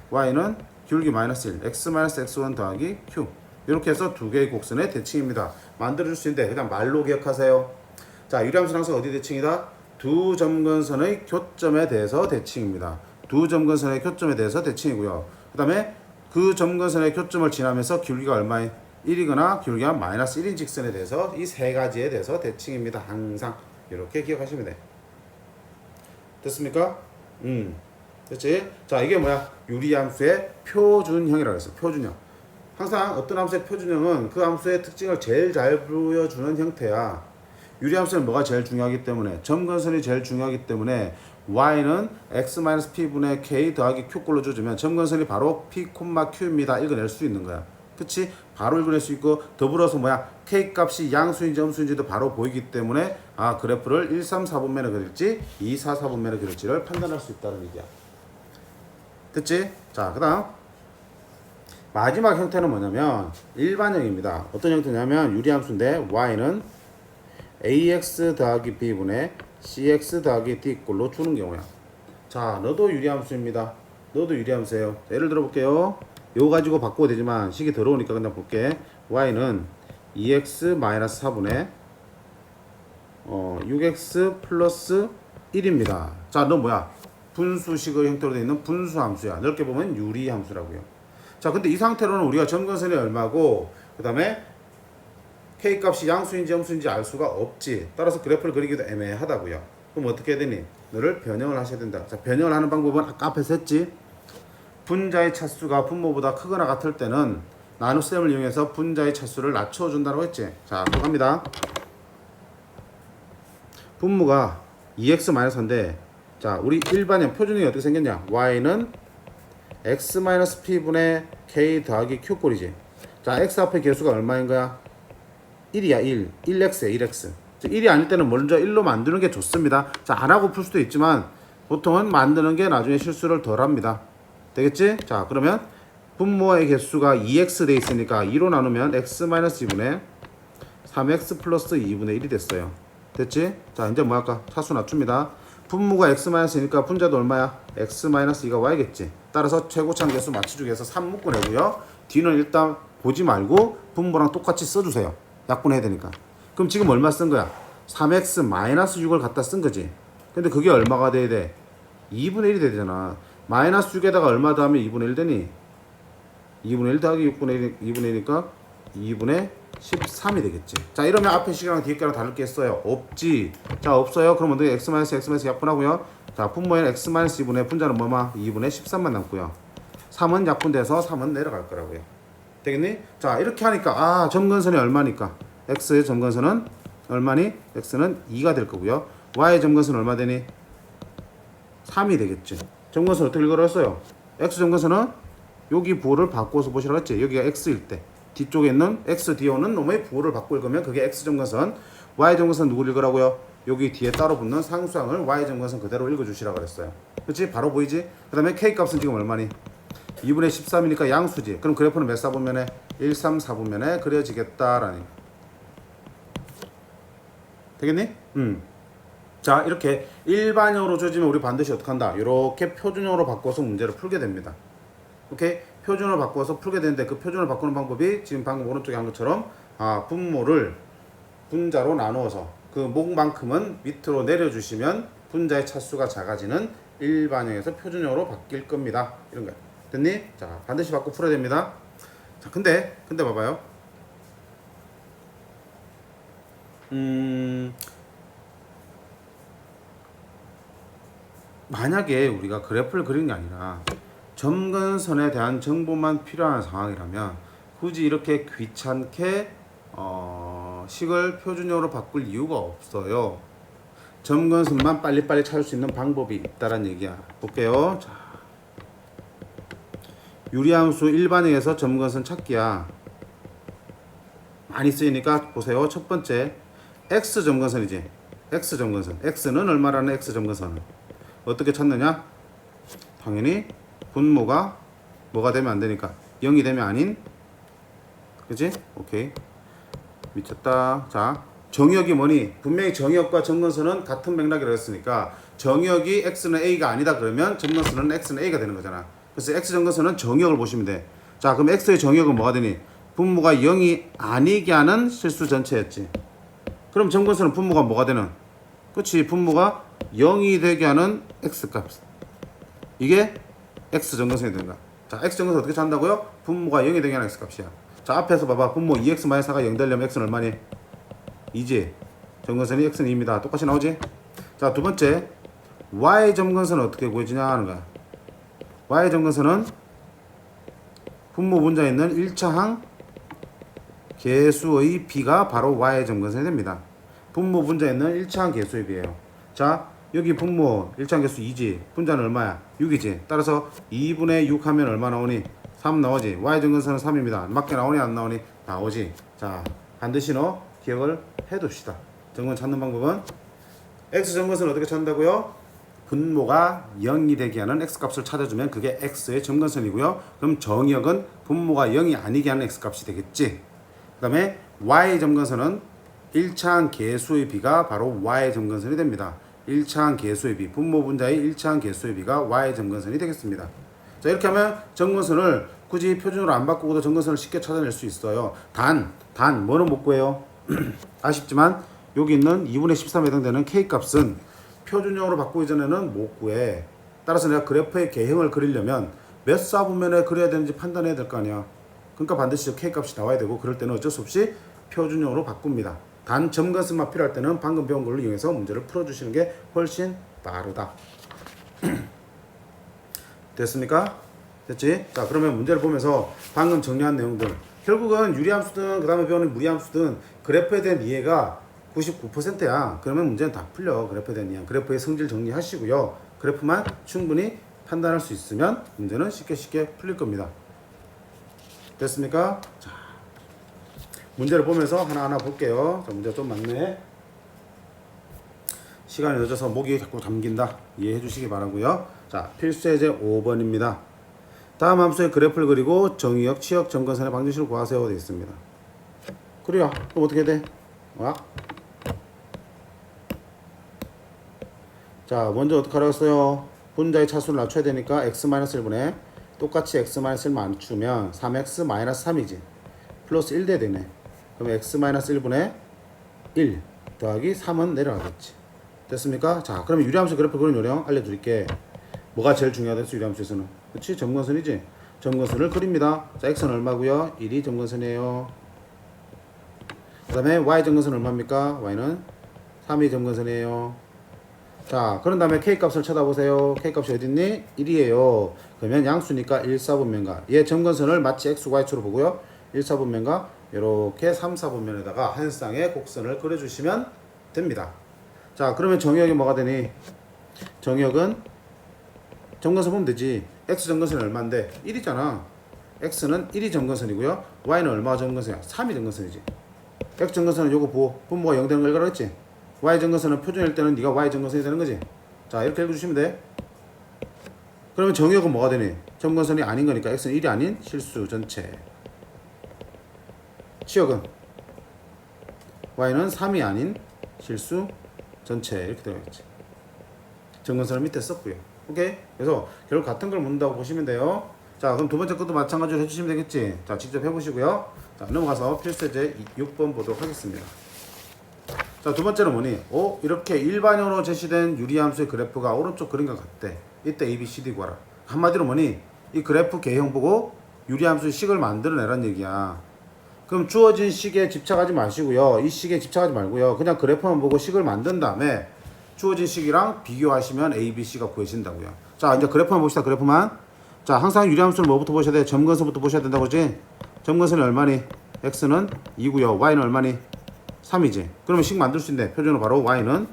y는 기울기 마이너스 1, x-x1 더하기 q. 이렇게 해서 두 개의 곡선의 대칭입니다. 만들어줄 수 있는데 그냥 말로 기억하세요. 자, 유리함수는 항상 어디 대칭이다? 두 점근선의 교점에 대해서 대칭입니다. 두 점근선의 교점에 대해서 대칭이고요. 그 다음에 그 점근선의 교점을 지나면서 기울기가 얼마에? 1이거나 기울기가 마이너스 1인 직선에 대해서 이 세 가지에 대해서 대칭입니다. 항상 이렇게 기억하시면 돼. 됐습니까? 됐지? 자, 이게 뭐야? 유리함수의 표준형이라고 했어. 표준형. 항상 어떤 함수의 표준형은 그 함수의 특징을 제일 잘 보여주는 형태야. 유리함수는 뭐가 제일 중요하기 때문에? 점근선이 제일 중요하기 때문에 y는 x-p분의 k 더하기 q꼴로 주어지면 점근선이 바로 p, q입니다. 읽어낼 수 있는 거야. 그치? 바로 읽어낼 수 있고 더불어서 뭐야? k 값이 양수인지 음수인지도 바로 보이기 때문에 아 그래프를 1, 3, 4분면에 그릴지 2, 4, 4분면에 그릴지를 판단할 수 있다는 얘기야. 됐지? 자, 그 다음 마지막 형태는 뭐냐면 일반형입니다. 어떤 형태냐면 유리함수인데 y는 ax 더하기 b분의 cx 더하기 d꼴로 주는 경우야. 자, 너도 유리함수입니다. 너도 유리함수예요. 예를 들어 볼게요. 이거 가지고 바꿔도 되지만 식이 더러우니까 그냥 볼게. y는 2x-4분의 6x 플러스 1입니다. 자, 너 뭐야? 분수식의 형태로 되어 있는 분수함수야. 넓게 보면 유리함수라고요. 자, 근데 이 상태로는 우리가 점근선이 얼마고 그 다음에 k 값이 양수인지 음수인지 알 수가 없지. 따라서 그래프를 그리기도 애매하다고요. 그럼 어떻게 해야 되니? 너를 변형을 하셔야 된다. 자, 변형을 하는 방법은 아까 앞에서 했지. 분자의 차수가 분모보다 크거나 같을 때는 나눗셈을 이용해서 분자의 차수를 낮춰준다고 했지. 자, 들어갑니다. 분모가 2x-1인데 자, 우리 일반형 표준형이 어떻게 생겼냐? y는 x-p분의 k 더하기 q꼴이지. 자, x 앞에 개수가 얼마인 거야? 1이야. 1x에 1x. 1이 아닐 때는 먼저 1로 만드는 게 좋습니다. 자, 안 하고 풀 수도 있지만 보통은 만드는 게 나중에 실수를 덜 합니다. 되겠지? 자, 그러면 분모의 개수가 2x 돼 있으니까 2로 나누면 x-2분의 3x 플러스 2분의 1이 됐어요. 됐지? 자, 이제 뭐 할까? 차수 낮춥니다. 분모가 x-이니까 분자도 얼마야? x-2가 y겠지. 따라서 최고차항 개수 맞춰주기 위해서 3 묶어내고요. 뒤는 일단 보지 말고 분모랑 똑같이 써주세요. 약분해야 되니까. 그럼 지금 얼마 쓴 거야? 3x-6을 갖다 쓴 거지. 근데 그게 얼마가 돼야 돼? 2분의 1이 돼야 되잖아. 마이너스 6에다가 얼마 더하면 2분의 1 되니? 2분의 1 더하기 6분의 1, 2분의 1이니까 2분의 13이 되겠지. 자, 이러면 앞에 식이랑 뒤에 거랑 다를 게 있어요? 없지. 자, 없어요. 그럼 어떻게 x-x 약분하고요. 자, 분모에는 x-2분의 분자는 뭐마? 2분의 13만 남고요. 3은 약분돼서 3은 내려갈 거라고요. 되겠니? 자, 이렇게 하니까 아, 점근선이 얼마니까? x의 점근선은 얼마니? x는 2가 될 거고요. y의 점근선은 얼마 되니? 3이 되겠지. 점근선 어떻게 읽어놨어요? x 점근선은 여기 부호를 바꿔서 보시라고 했지. 여기가 x일 때 뒤쪽에 있는 x 뒤에 오는 놈의 부호를 바꿔 읽으면 그게 x 점근선. y 점근선 누구 읽으라고요? 여기 뒤에 따로 붙는 상수항을 y 점근선 그대로 읽어주시라고 그랬어요. 그렇지? 바로 보이지? 그 다음에 k 값은 지금 얼마니? 2분의 13이니까 양수지. 그럼 그래프는 몇 사분면에? 1, 3, 4분면에 그려지겠다라니. 되겠니? 자, 이렇게 일반형으로 주어지면 우리 반드시 어떻게 한다? 이렇게 표준형으로 바꿔서 문제를 풀게 됩니다. 오케이? 표준으로 바꿔서 풀게 되는데 그 표준을 바꾸는 방법이 지금 방금 오른쪽에 한 것처럼 분모를 분자로 나누어서 그 목만큼은 밑으로 내려주시면 분자의 차수가 작아지는 일반형에서 표준형으로 바뀔 겁니다. 이런 거야. 됐니? 자, 반드시 바꿔 풀어야 됩니다. 자, 근데 봐봐요. 만약에 우리가 그래프를 그리는 게 아니라 점근선에 대한 정보만 필요한 상황이라면 굳이 이렇게 귀찮게 식을 표준형으로 바꿀 이유가 없어요. 점근선만 빨리빨리 찾을 수 있는 방법이 있다는 얘기야. 볼게요. 자, 유리함수 일반형에서 점근선 찾기야. 많이 쓰이니까 보세요. 첫 번째 x 점근선이지. x 점근선. x는 얼마라는 x 점근선은 어떻게 찾느냐? 당연히 분모가 뭐가 되면 안 되니까 0이 되면 아닌, 그치? 오케이. 미쳤다. 자, 정의역이 뭐니? 분명히 정의역과 점근선은 같은 맥락이라고 했으니까 정의역이 x는 a가 아니다 그러면 점근선은 x는 a가 되는 거잖아. 그래서 x 점근선은 정의역을 보시면 돼. 자, 그럼 x의 정의역은 뭐가 되니? 분모가 0이 아니게 하는 실수 전체였지. 그럼 점근선은 분모가 뭐가 되는? 그치? 분모가 0이 되게 하는 x값. 이게 x 점근선이 되는 거야. 자, x 점근선 어떻게 찾는다고요? 분모가 0이 되게 하는 x값이야. 자, 앞에서 봐봐. 분모 2x-4가 0 되려면 x는 얼마니? 2지. 점근선이 x는 2입니다. 똑같이 나오지? 자, 두 번째 y 점근선은 어떻게 구해지냐 하는 거야. y 점근선은 분모 분자에 있는 1차항 개수의 b가 바로 y 점근선이 됩니다. 분모 분자에 있는 1차항 개수의 b예요. 자, 여기 분모 1차항 개수 2지. 분자는 얼마야? 6이지. 따라서 2분의 6 하면 얼마 나오니? 3 나오지. y 증근선은 3입니다. 맞게 나오니 안 나오니? 나오지. 자, 반드시 기억을 해둡시다. 정근 찾는 방법은 x 정근선을 어떻게 찾는다고요? 분모가 0이 되게 하는 x값을 찾아주면 그게 x의 정근선이고요. 그럼 정의역은 분모가 0이 아니게 하는 x값이 되겠지. 그 다음에 y 정근선은 1차항 개수의 비가 바로 y 정근선이 됩니다. 1차항 개수의 비, 분모 분자의 1차항 개수의 비가 y 정근선이 되겠습니다. 자, 이렇게 하면 정근선을 굳이 표준으로 안 바꾸고도 정근선을 쉽게 찾아낼 수 있어요. 뭐는 못 구해요? 아쉽지만 여기 있는 2분의 13에 해당되는 k값은 표준형으로 바꾸기 전에는 못 구해. 따라서 내가 그래프의 개형을 그리려면 몇 사분면에 그려야 되는지 판단해야 될 거 아니야. 그러니까 반드시 k값이 나와야 되고, 그럴 때는 어쩔 수 없이 표준형으로 바꿉니다. 단 점근선만 필요할 때는 방금 배운 걸로 이용해서 문제를 풀어주시는 게 훨씬 빠르다. 됐습니까? 됐지? 자, 그러면 문제를 보면서 방금 정리한 내용들, 결국은 유리함수든 그 다음에 배우는 무리함수든 그래프에 대한 이해가 99%야. 그러면 문제는 다 풀려. 그래프에 대한 이해, 그래프의 성질 정리하시고요. 그래프만 충분히 판단할 수 있으면 문제는 쉽게 풀릴 겁니다. 됐습니까? 자, 문제를 보면서 하나하나 볼게요. 자, 문제가 좀 많네. 시간이 늦어서 목이 자꾸 잠긴다. 이해해 주시기 바라고요. 자, 필수 예제 5번입니다. 다음 함수의 그래프를 그리고 정의역, 치역, 점근선의 방정식을 구하세요. 되어 있습니다. 그래요. 그럼 어떻게 돼? 자, 먼저 어떻게 하라고? 분자의 차수를 낮춰야 되니까 x-1분에 똑같이 x-1을 맞추면 3x-3이지. 플러스 1 돼야 되네. 그럼 x-1분의 1 더하기 3은 내려가겠지. 됐습니까? 자, 그러면 유리함수 그래프 그리는 요령 알려드릴게. 뭐가 제일 중요하겠어? 유리함수에서는. 그치? 점근선이지? 점근선을 그립니다. 자, x는 얼마고요? 1이 점근선이에요. 그 다음에 y 점근선은 얼마입니까? y는 3이 점근선이에요. 자, 그런 다음에 k값을 쳐다보세요. k값이 어딨니? 1이에요. 그러면 양수니까 1, 4분면과 얘 점근선을 마치 x, y축으로 보고요. 1, 4분면과 이렇게 3, 4분면에다가 한 쌍의 곡선을 그려주시면 됩니다. 자, 그러면 정의역이 뭐가 되니? 정의역은 점근선 보면 되지. x 점근선이 얼마인데? 1이잖아. x는 1이 점근선이고요. y는 얼마가 점근선이야? 3이 점근선이지. x 점근선은 요거 보호. 분모가 0 되는 걸 그랬지? y 점근선은 표준일 때는 네가 y 점근선이 되는 거지. 자, 이렇게 읽어주시면 돼. 그러면 정의역은 뭐가 되니? 점근선이 아닌 거니까 x는 1이 아닌 실수 전체. 치역은 y는 3이 아닌 실수 전체. 이렇게 들어가겠지. 점근선을 밑에 썼고요. 오케이? 그래서 결국 같은 걸 묻는다고 보시면 돼요. 자, 그럼 두 번째 것도 마찬가지로 해주시면 되겠지. 자, 직접 해보시고요. 자, 넘어가서 필수예제 6번 보도록 하겠습니다. 자, 두 번째는 뭐니? 이렇게 일반형으로 제시된 유리함수의 그래프가 오른쪽 그린 것 같대. 이때 A, B, C, D 구하라. 한마디로 뭐니? 이 그래프 개형 보고 유리함수의 식을 만들어내란 얘기야. 그럼 주어진 식에 집착하지 마시고요. 이 식에 집착하지 말고요. 그냥 그래프만 보고 식을 만든 다음에 주어진 식이랑 비교하시면 A, B, C가 구해진다고요. 자, 이제 그래프만 봅시다. 그래프만. 자, 항상 유리함수는 뭐부터 보셔야 돼? 점근선부터 보셔야 된다고 그러지? 점근선이 얼마니? X는 2고요. Y는 얼마니? 3이지. 그러면 식 만들 수 있는데 표준으로 바로 Y는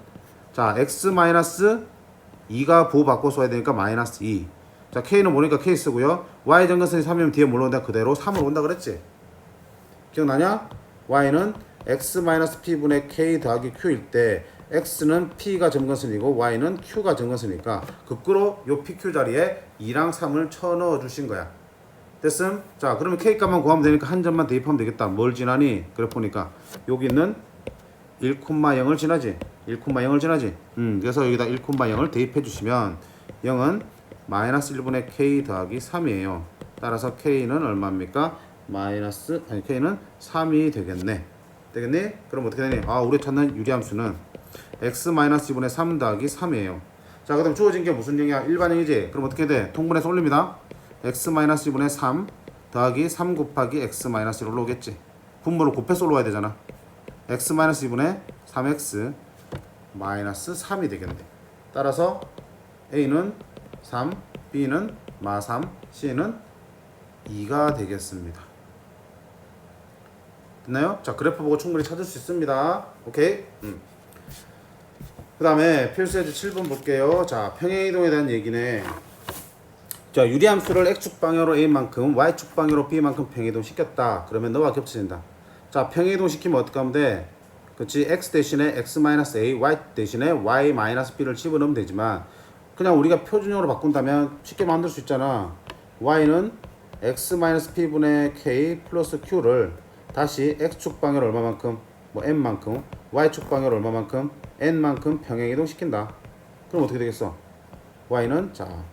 자, X-2가 부호 바꿔 써야 되니까 마이너스 2. 자, K는 모르니까 K 쓰고요. Y 점근선이 3이면 뒤에 뭘로 온다? 그대로 3으로 온다 그랬지? 기억나냐? Y는 X-P분의 K 더하기 Q일 때 X는 P가 점근선이고 Y는 Q가 점근선이니까 거꾸로 요 PQ 자리에 2랑 3을 쳐 넣어 주신 거야. 됐음? 자, 그러면 K값만 구하면 되니까 한 점만 대입하면 되겠다. 뭘 지나니? 그래 보니까 여기 있는 1,0을 지나지. 1,0을 지나지. 그래서 여기다 1,0을 대입해 주시면 0은 마이너스 1분의 K 더하기 3이에요. 따라서 K는 얼마입니까? K는 3이 되겠네. 되겠니? 그럼 어떻게 되니? 우리 찾는 유리함수는 x-2분의 3 더하기 3이에요. 자, 그 다음 주어진 게 무슨 형이야? 일반형이지? 그럼 어떻게 돼? 통분해서 올립니다. x-2분의 3 더하기 3 곱하기 x-1로 올라오겠지. 분모를 곱해서 올라와야 되잖아. x-2분의 3x 마이너스 3이 되겠네. 따라서 a는 3, b는 마3, c는 2가 되겠습니다. 됐나요? 자, 그래프 보고 충분히 찾을 수 있습니다. 오케이? 그 다음에 필수예제 7번 볼게요. 자, 평행이동에 대한 얘기네. 자, 유리함수를 x축 방향으로 a만큼 y축 방향으로 b만큼 평행이동 시켰다. 그러면 너와 겹쳐진다. 자, 평행이동 시키면 어떻게 하면 돼? 그치? x 대신에 x-a, y 대신에 y-b를 집어넣으면 되지만 그냥 우리가 표준형으로 바꾼다면 쉽게 만들 수 있잖아. y는 x-p분의 k 플러스 q를 다시 x축 방향으로 얼마만큼? 뭐 n만큼, y축 방향으로 얼마만큼? n만큼 평행이동 시킨다. 그럼 어떻게 되겠어? y는 자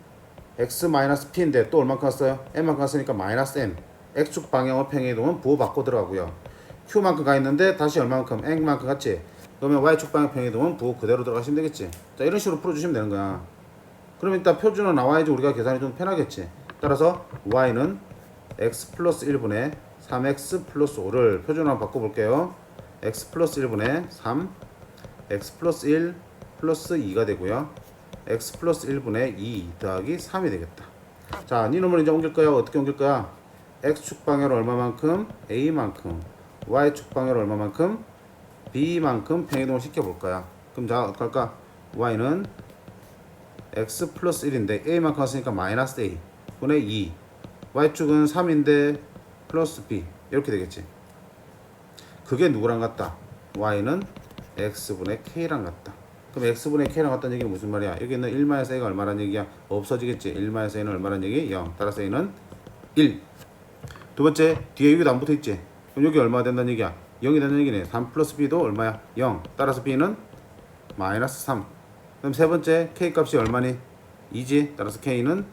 x-p인데 또 얼만큼 왔어요? n만큼 왔으니까 마이너스 n. x축 방향으로 평행이동은 부호받고 들어가고요. q만큼 가 있는데 다시 얼마만큼? n만큼 갔지? 그러면 y축 방향 평행이동은 부호 그대로 들어가시면 되겠지? 자, 이런 식으로 풀어주시면 되는 거야. 그러면 일단 표준은 나와야지 우리가 계산이 좀 편하겠지? 따라서 y는 x 플러스 1분의 3x 플러스 5를 표준으로 바꿔볼게요. x 플러스 1분의 3, x 플러스 1 플러스 2가 되고요. x 플러스 1분의 2 더하기 3이 되겠다. 자, 니놈을 이제 옮길 거야. 어떻게 옮길 거야? x축 방향으로 얼마만큼? a만큼, y축 방향으로 얼마만큼? b만큼 평행이동을 시켜볼 거야. 그럼 자, 어떻게 할까? y는 x 플러스 1인데 a만큼 왔으니까 마이너스 a 분의 2, y축은 3인데 플러스 b 이렇게 되겠지. 그게 누구랑 같다? y는 x분의 k랑 같다. 그럼 x분의 k랑 같다는 얘기는 무슨 말이야? 여기 있는 1-a가 얼마란 얘기야? 없어지겠지. 1-a는 얼마란 얘기? 0. 따라서 a는 1. 두 번째, 뒤에 여기도 안 붙어있지? 그럼 여기 얼마 된다는 얘기야? 0이 된다는 얘기네. 3 플러스 b도 얼마야? 0. 따라서 b는 마이너스 3. 그럼 세 번째, k 값이 얼마니? 2지. 따라서 k는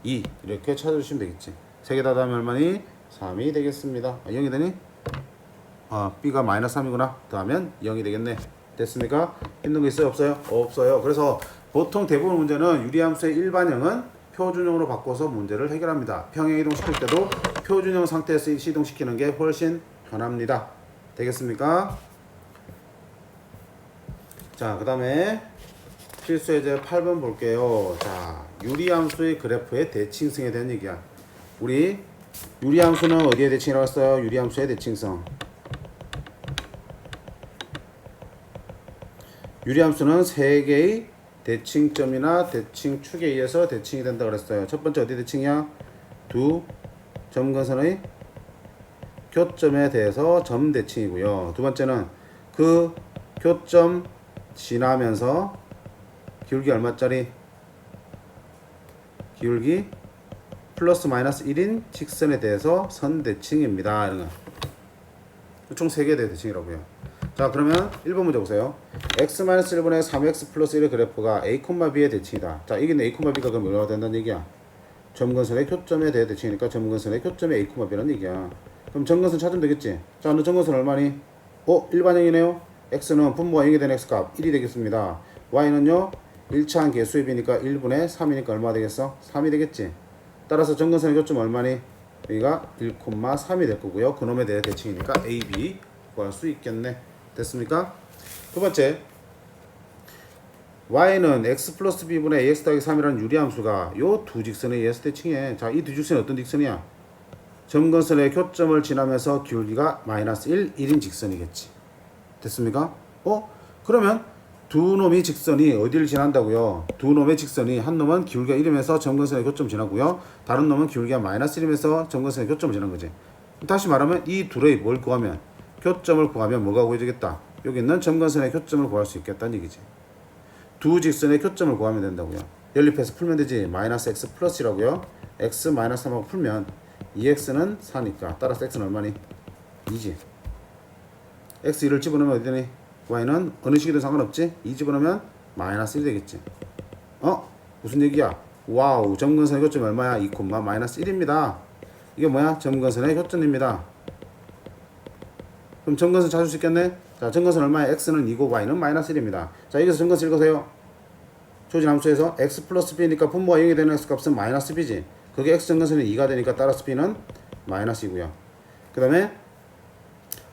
2. 이렇게 찾아주시면 되겠지. 세 개 다 더하면 얼마니? 3이 되겠습니다. 0이 되니? b가 마이너스 3이구나. 더하면 0이 되겠네. 됐습니까? 힘든 거 있어요? 없어요? 없어요. 그래서 보통 대부분 문제는 유리함수의 일반형은 표준형으로 바꿔서 문제를 해결합니다. 평행이동 시킬 때도 표준형 상태에서 시동시키는 게 훨씬 편합니다. 되겠습니까? 자, 그 다음에 필수예제 8번 볼게요. 자, 유리함수의 그래프의 대칭성에 대한 얘기야. 우리 유리함수는 어디에 대칭이라고 했어요? 유리함수의 대칭성. 유리함수는 3개의 대칭점이나 대칭축에 의해서 대칭이 된다고 그랬어요. 첫 번째 어디 대칭이야? 두 점근선의 교점에 대해서 점 대칭이고요. 두 번째는 그 교점 지나면서 기울기 얼마짜리? 기울기 플러스 마이너스 1인 직선에 대해서 선 대칭입니다. 이런 거. 총 3개의 대칭이라고요. 자, 그러면 1번 문제 보세요. x-1분의 3x 플러스 1의 그래프가 a, b의 대칭이다. 자, 이게 a, b가 그럼 뭐가 된다는 얘기야? 점근선의 교점에 대해 대칭이니까 점근선의 교점에 a, b라는 얘기야. 그럼 점근선 찾으면 되겠지? 자, 너 점근선 얼마니? 일반형이네요. x는 분모가 0이 된 x값 1이 되겠습니다. y는요 1차한 개수의 b니까 1분의 3이니까 얼마 되겠어? 3이 되겠지. 따라서 점근선의 교점 얼마니? 여기가 1,3이 될 거고요. 그놈에 대해 대칭이니까 a, b 구할 수 있겠네. 됐습니까? 두 번째, y는 x 플러스 b분의 ax 더하기 3이라는 유리함수가 요 두 직선에 의해서 대칭해. 자, 이 두 직선이 어떤 직선이야? 점근선의 교점을 지나면서 기울기가 마이너스 1, 1인 직선이겠지. 됐습니까? 그러면 두 놈의 직선이 어디를 지난다고요? 두 놈의 직선이 한 놈은 기울기가 1이면서 점근선의 교점 지나고요. 다른 놈은 기울기가 마이너스 1이면서 점근선의 교점을 지난 거지. 다시 말하면 이 둘의 뭘 구하면? 교점을 구하면 뭐가 구해지겠다? 여기 있는 점근선의 교점을 구할 수 있겠다는 얘기지. 두 직선의 교점을 구하면 된다고요. 연립해서 풀면 되지. 마이너스 x 플러스라고요. x 마이너스 3하고 풀면 2x는 4니까 따라서 x는 얼마니? 2지. x 1을 집어넣으면 어디 되니? y는 어느 식이든 상관없지? 2 집어넣으면 마이너스 1 되겠지. 무슨 얘기야? 와우, 점근선의 교점이 얼마야? 2, 마이너스 1입니다. 이게 뭐야? 점근선의 교점입니다. 그럼 점근선 찾을 수 있겠네? 자, 점근선 얼마야? x는 2고 y는 마이너스 1입니다. 자, 여기서 점근선 읽으세요. 조진함수에서 x 플러스 b니까 분모가 0이 되는 x 값은 마이너스 b지. 그게 x 점근선이 2가 되니까 따라서 b는 마이너스 2고요. 그 다음에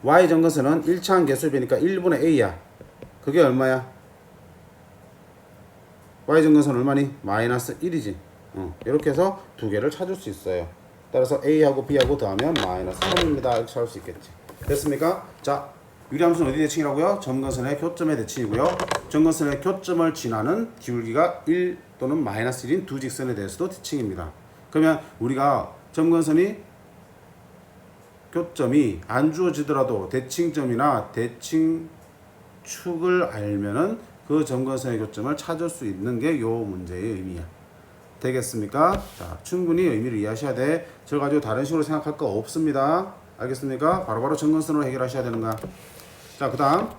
y 점근선은 1차한 개수의 b니까 1분의 a야. 그게 얼마야? y 점근선 얼마니? 마이너스 1이지. 이렇게 해서 두 개를 찾을 수 있어요. 따라서 a하고 b하고 더하면 마이너스 3입니다. 이렇게 찾을 수 있겠지. 됐습니까? 자, 유리함수는 어디 대칭이라고요? 점근선의 교점의 대칭이고요. 점근선의 교점을 지나는 기울기가 1 또는 마이너스 1인 두 직선에 대해서도 대칭입니다. 그러면 우리가 점근선이 교점이 안 주어지더라도 대칭점이나 대칭축을 알면은 그 점근선의 교점을 찾을 수 있는 게 요 문제의 의미야. 되겠습니까? 자, 충분히 의미를 이해하셔야 돼. 저를 가지고 다른 식으로 생각할 거 없습니다. 알겠습니까? 바로바로 점근선으로 해결하셔야 되는 거야. 자, 그 다음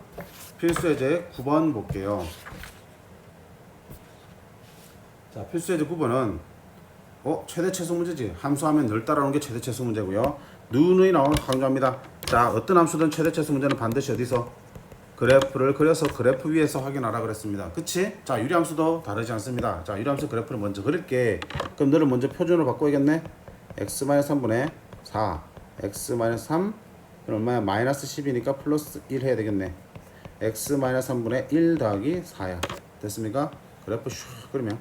필수예제 9번 볼게요. 자, 필수예제 9번은 최대 최소 문제지. 함수하면 늘 따라오는 게 최대 최소 문제고요. 누누이 나오는 강조합니다. 자, 어떤 함수든 최대 최소 문제는 반드시 어디서? 그래프를 그려서 그래프 위에서 확인하라 그랬습니다. 그치? 자, 유리함수도 다르지 않습니다. 자, 유리함수 그래프를 먼저 그릴게. 그럼 너를 먼저 표준으로 바꿔야겠네. x-3분의 4 x-3 그럼 얼마야? 마이너스 10이니까 플러스 1 해야 되겠네. x-3분의 1 더하기 4야. 됐습니까? 그래프 슉 그러면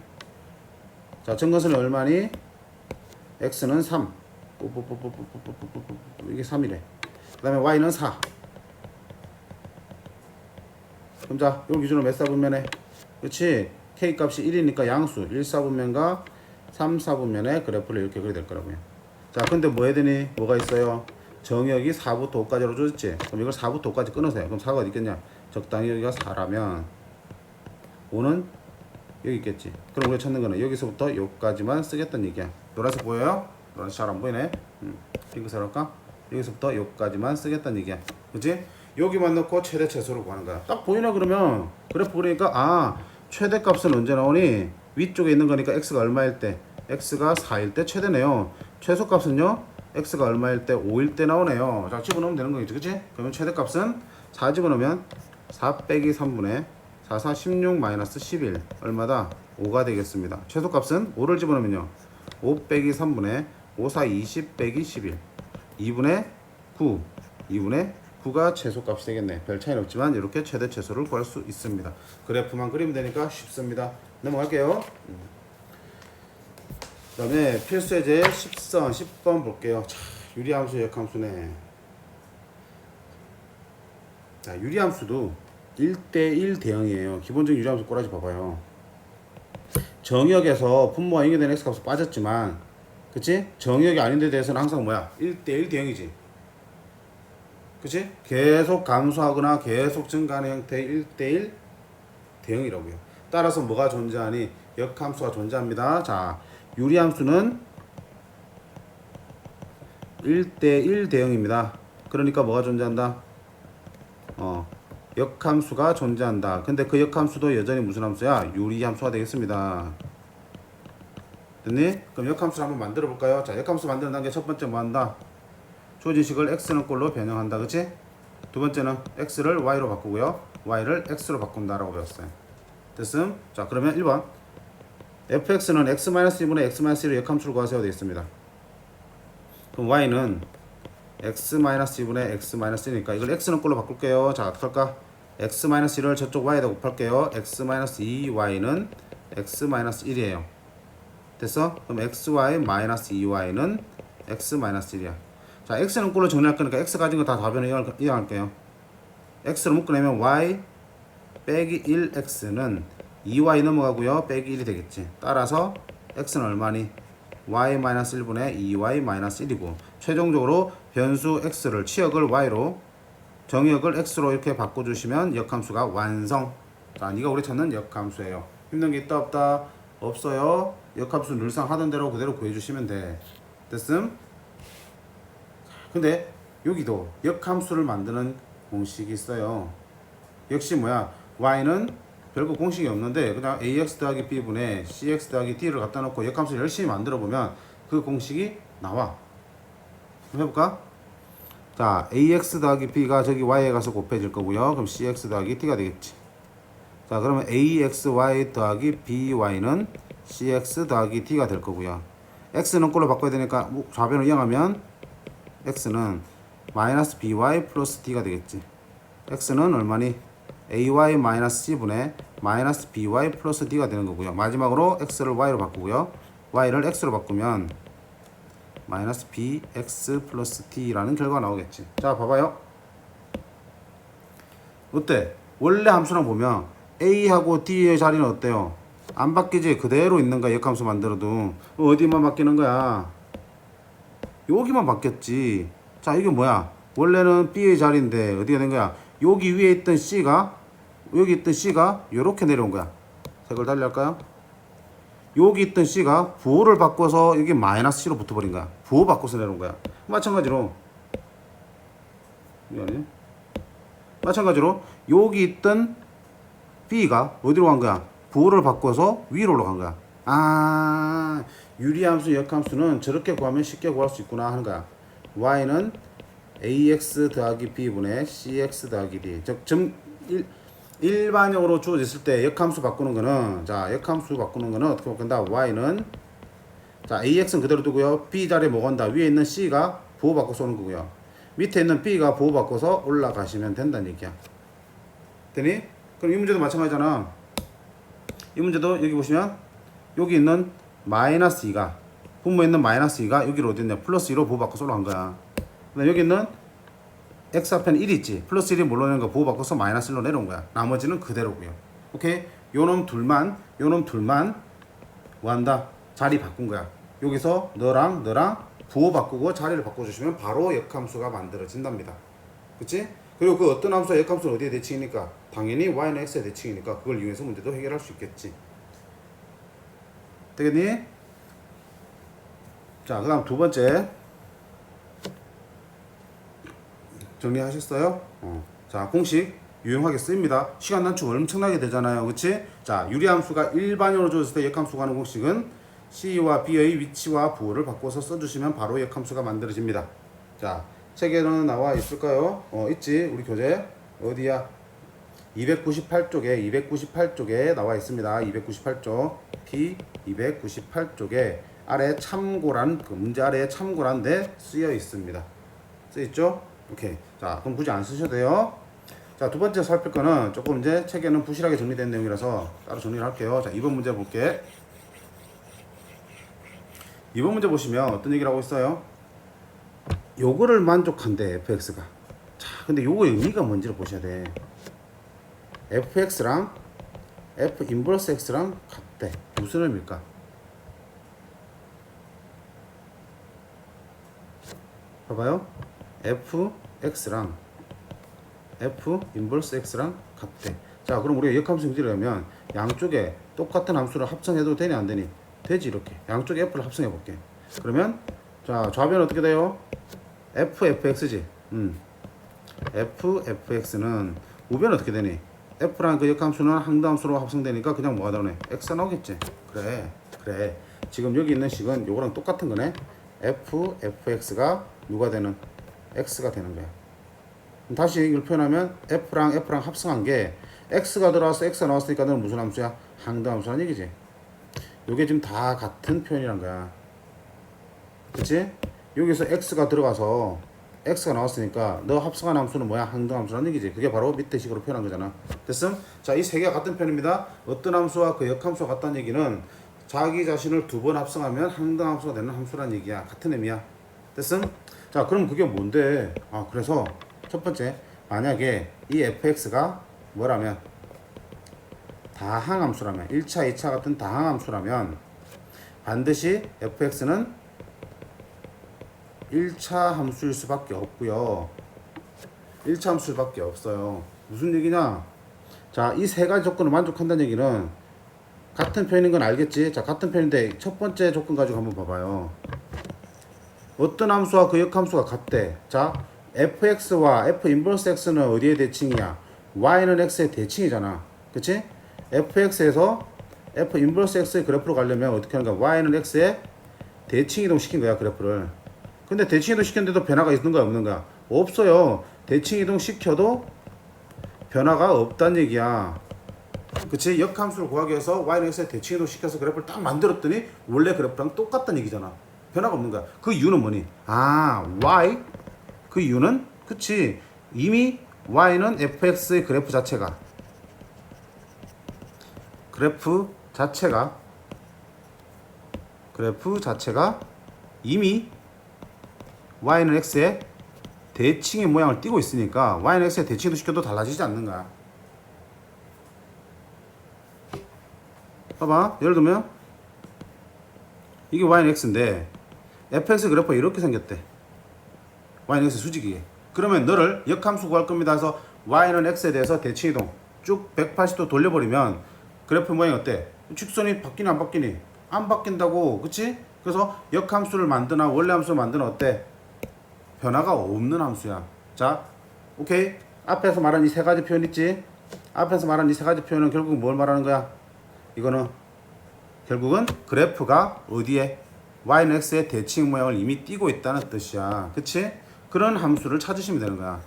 자, 점근선은 얼마니? x는 3 이게 3이래. 그 다음에 y는 4. 그럼 자, 요 기준으로 몇 사분면에? 그치? k 값이 1이니까 양수 1사분면과 3사분면의 그래프를 이렇게 그려야 될 거라고요. 자, 근데 뭐 해야 되니? 뭐가 있어요? 정역이 4부터 5까지로 줘졌지? 그럼 이걸 4부터 5까지 끊으세요. 그럼 4가 어디 있겠냐? 적당히 여기가 4라면 5는 여기 있겠지. 그럼 우리가 찾는 거는 여기서부터 여기까지만 쓰겠다는 얘기야. 노란색 보여요? 노란색 잘 안 보이네. 핑크색 할까? 여기서부터 여기까지만 쓰겠다는 얘기야. 그치? 여기만 넣고 최대 최소를 구하는 거야. 딱 보이나 그러면? 그래프 그러니까 최대값은 언제 나오니? 위쪽에 있는 거니까 x가 얼마일 때? x가 4일 때 최대네요. 최소값은요? x가 얼마일 때? 5일 때 나오네요. 자, 집어넣으면 되는 거겠지. 그치? 그러면 최대값은 4 집어넣으면 4 빼기 3분의 4, 4, 16 마이너스 11 얼마다? 5가 되겠습니다. 최소값은 5를 집어넣으면요 5 빼기 3분의 5, 4, 20 빼기 11 2분의 9 2분의 9가 최소값이 되겠네. 별 차이는 없지만 이렇게 최대 최소를 구할 수 있습니다. 그래프만 그리면 되니까 쉽습니다. 넘어갈게요. 그 다음에 필수예제 10선 10번 볼게요. 자, 유리함수 역함수네. 자, 유리함수도 1대1 대응이에요. 기본적인 유리함수 꼬라지 봐봐요. 정역에서 분모가 연결된 x값이 빠졌지만 그치? 정역이 아닌 데 대해서는 항상 뭐야? 1대1 대응이지. 그치? 계속 감소하거나 계속 증가하는 형태의 1대1 대응이라고요. 따라서 뭐가 존재하니? 역함수가 존재합니다. 자, 유리함수는 1대1 대응입니다. 그러니까 뭐가 존재한다? 역함수가 존재한다. 근데 그 역함수도 여전히 무슨 함수야? 유리함수가 되겠습니다. 됐니? 그럼 역함수를 한번 만들어 볼까요? 자, 역함수 만드는 단계 첫 번째 뭐 한다? 주어진 식을 x는 꼴로 변형한다. 그치? 두 번째는 x를 y로 바꾸고요. y를 x로 바꾼다라고 배웠어요. 됐음? 자, 그러면 1번 fx는 x-1분의 x-1의 역함수를 구하세요 되겠습니다. 그럼 y는 x-2분의 x-1이니까 이걸 x는 꼴로 바꿀게요. 자, 어떻게 할까? x-1을 저쪽 y에다 곱할게요. x-2y는 x-1이에요. 됐어? 그럼 xy-2y는 x-1이야. 자, x는 꼴로 정리할 거니까 x 가진 거 다 답변을 이용할게요. x를 묶어내면 y 빼기 1x는 2y 넘어가고요. 빼기 1이 되겠지. 따라서 x는 얼마니? y-1분의 2y-1이고 최종적으로 변수 x를 치역을 y로 정역을 x로 이렇게 바꿔주시면 역함수가 완성. 자, 네가 우리 찾는 역함수예요. 힘든 게 있다 없다? 없어요. 역함수 늘상 하던 대로 그대로 구해주시면 돼. 됐음? 근데 여기도 역함수를 만드는 공식이 있어요. 역시 뭐야? y는 별거 공식이 없는데 그냥 ax 더하기 b분의 cx 더하기 d를 갖다 놓고 역함수를 열심히 만들어 보면 그 공식이 나와. 한번 해볼까? 자, ax 더하기 b가 저기 y에 가서 곱해질 거고요. 그럼 cx 더하기 d가 되겠지. 자, 그러면 axy 더하기 by는 cx 더하기 d가 될 거고요. x는 꼴로 바꿔야 되니까 좌변을 이용하면 x는 마이너스 by 플러스 d가 되겠지. x는 얼마니? ay 마이너스 c분의 마이너스 by 플러스 d가 되는 거고요. 마지막으로 x를 y로 바꾸고요. y를 x로 바꾸면 마이너스 bx 플러스 t라는 결과가 나오겠지. 자, 봐봐요. 어때? 원래 함수랑 보면 A하고 D의 자리는 어때요? 안 바뀌지? 그대로 있는 거야. 역함수 만들어도. 어디만 바뀌는 거야? 여기만 바뀌었지. 자, 이게 뭐야? 원래는 B의 자리인데 어디가 된 거야? 여기 위에 있던 C가 요렇게 내려온 거야. 색을 달리할까요? 여기 있던 C가 부호를 바꿔서 여기 마이너스 C로 붙어버린 거야. 부호 바꿔서 내려온 거야. 마찬가지로 여기 있던 B가 어디로 간 거야? 부호를 바꿔서 위로 올라간 거야. 아, 유리함수, 역함수는 저렇게 구하면 쉽게 구할 수 있구나 하는 거야. y는 ax 더하기 b분의 cx 더하기 d. 즉, 일반형으로 주어졌을 때 역함수 바꾸는 거는, 자, 역함수 바꾸는 거는 어떻게 바꾼다? y는, 자, ax는 그대로 두고요. b 자리에 뭐가 온다? 위에 있는 c가 부호 바꿔서 오는 거고요. 밑에 있는 b가 부호 바꿔서 올라가시면 된다는 얘기야. 되니? 그럼 이 문제도 마찬가지잖아. 이 문제도 여기 보시면 여기 있는 마이너스 2가 분모에 있는 마이너스 2가 여기로 어디 있냐? 플러스 2로 부호 바꿔서 올라간 거야. 그다음 여기 있는 x 앞에는 1 있지. 플러스 1이 뭘로 내는 거 부호 바꿔서 마이너스 1로 내려온 거야. 나머지는 그대로고요. 오케이? 요놈 둘만 뭐 한다? 자리 바꾼 거야. 여기서 너랑 부호 바꾸고 자리를 바꿔주시면 바로 역함수가 만들어진답니다. 그치? 그리고 그 어떤 함수와 역함수는 어디에 대칭이니까? 당연히 y는 x의 대칭이니까 그걸 이용해서 문제도 해결할 수 있겠지. 되겠니? 자, 그 다음 두 번째 정리하셨어요? 자, 공식 유용하게 쓰입니다. 시간 단축 엄청나게 되잖아요. 그치? 자, 유리함수가 일반형으로 주어졌을 때 역함수가 하는 공식은 C와 B의 위치와 부호를 바꿔서 써주시면 바로 역함수가 만들어집니다. 자, 책에는 나와 있을까요? 있지. 우리 교재 어디야? 298쪽에 나와 있습니다. 298쪽 P 298쪽에 아래 참고란, 그 문제 아래에 참고란 데 쓰여 있습니다. 쓰여 있죠? 오케이. 자, 그럼 굳이 안 쓰셔도 돼요. 자, 두 번째 살필 거는 조금 이제 책에는 부실하게 정리된 내용이라서 따로 정리를 할게요. 자, 2번 문제 볼게. 2번 문제 보시면 어떤 얘기를 하고 있어요? 요거를 만족한대, fx가. 자, 근데 요거의 의미가 뭔지를 보셔야 돼. fx랑 f 인버스 x랑 같대. 무슨 의미일까? 봐봐요. fx랑 f 인버스 x랑 같대. 자, 그럼 우리가 역함수 형질을 하면 양쪽에 똑같은 함수를 합성해도 되니 안 되니? 되지. 이렇게 양쪽에 f를 합성해 볼게. 그러면 자, 좌변은 어떻게 돼요? fx지. fx는 우변은 어떻게 되니? f라는 그 역함수는 항등함수로 합성되니까 그냥 뭐가 나오네? x가 나오겠지. 그래. 지금 여기 있는 식은 요거랑 똑같은 거네. fx가 누가 되는? x가 되는 거야. 다시 이걸 표현하면 f랑 합성한 게 x가 들어와서 x가 나왔으니까 너는 무슨 함수야? 항등함수라는 얘기지. 요게 지금 다 같은 표현이란 거야. 그치? 여기서 x가 들어가서 x가 나왔으니까 너 합성한 함수는 뭐야? 항등함수라는 얘기지. 그게 바로 밑에 식으로 표현한 거잖아. 됐음? 자, 이 세 개가 같은 표현입니다. 어떤 함수와 그 역함수가 같다는 얘기는 자기 자신을 두 번 합성하면 항등함수가 되는 함수라는 얘기야. 같은 의미야. 됐음? 자, 그럼 그게 뭔데? 아, 그래서 첫 번째, 만약에 이 fx가 뭐라면 다항함수라면 1차, 2차 같은 다항함수라면 반드시 fx는 1차 함수일 수밖에 없고요. 1차 함수일 수밖에 없어요. 무슨 얘기냐? 자, 이 세 가지 조건을 만족한다는 얘기는 같은 표현인 건 알겠지? 자, 같은 표현인데 첫 번째 조건 가지고 한번 봐봐요. 어떤 함수와 그 역함수가 같대. 자, fx와 f 인버스 x는 어디에 대칭이야? y는 x의 대칭이잖아. 그치? fx에서 f 인버스 x의 그래프로 가려면 어떻게 하는가? y는 x의 대칭 이동 시킨 거야, 그래프를. 근데 대칭 이동 시켰는데도 변화가 있는 거야, 없는 거야? 없어요. 대칭 이동 시켜도 변화가 없다는 얘기야. 그치? 역함수를 구하기 위해서 y는 x의 대칭 이동 시켜서 그래프를 딱 만들었더니 원래 그래프랑 똑같다는 얘기잖아. 변화가 없는 거야. 그 이유는 뭐니? 아, y. 그 이유는 그치? 이미 y는 fx의 그래프 자체가 이미 y는 x의 대칭의 모양을 띄고 있으니까 y는 x의 대칭도 시켜도 달라지지 않는 거야. 봐봐. 예를 들면 이게 y는 x인데 fx 그래프가 이렇게 생겼대. y는 x 수직이게. 그러면 너를 역함수 구할 겁니다 해서 y는 x에 대해서 대칭이동 쭉 180도 돌려버리면 그래프 모양이 어때? 직선이 바뀌니 안 바뀌니? 안 바뀐다고. 그치? 그래서 역함수를 만드나 원래 함수를 만드나 어때? 변화가 없는 함수야. 자, 오케이. 앞에서 말한 이 세 가지 표현 있지? 앞에서 말한 이 세 가지 표현은 결국 뭘 말하는 거야? 이거는 결국은 그래프가 어디에? y는 x의 대칭 모양을 이미 띄고 있다는 뜻이야. 그치? 그런 함수를 찾으시면 되는 거야.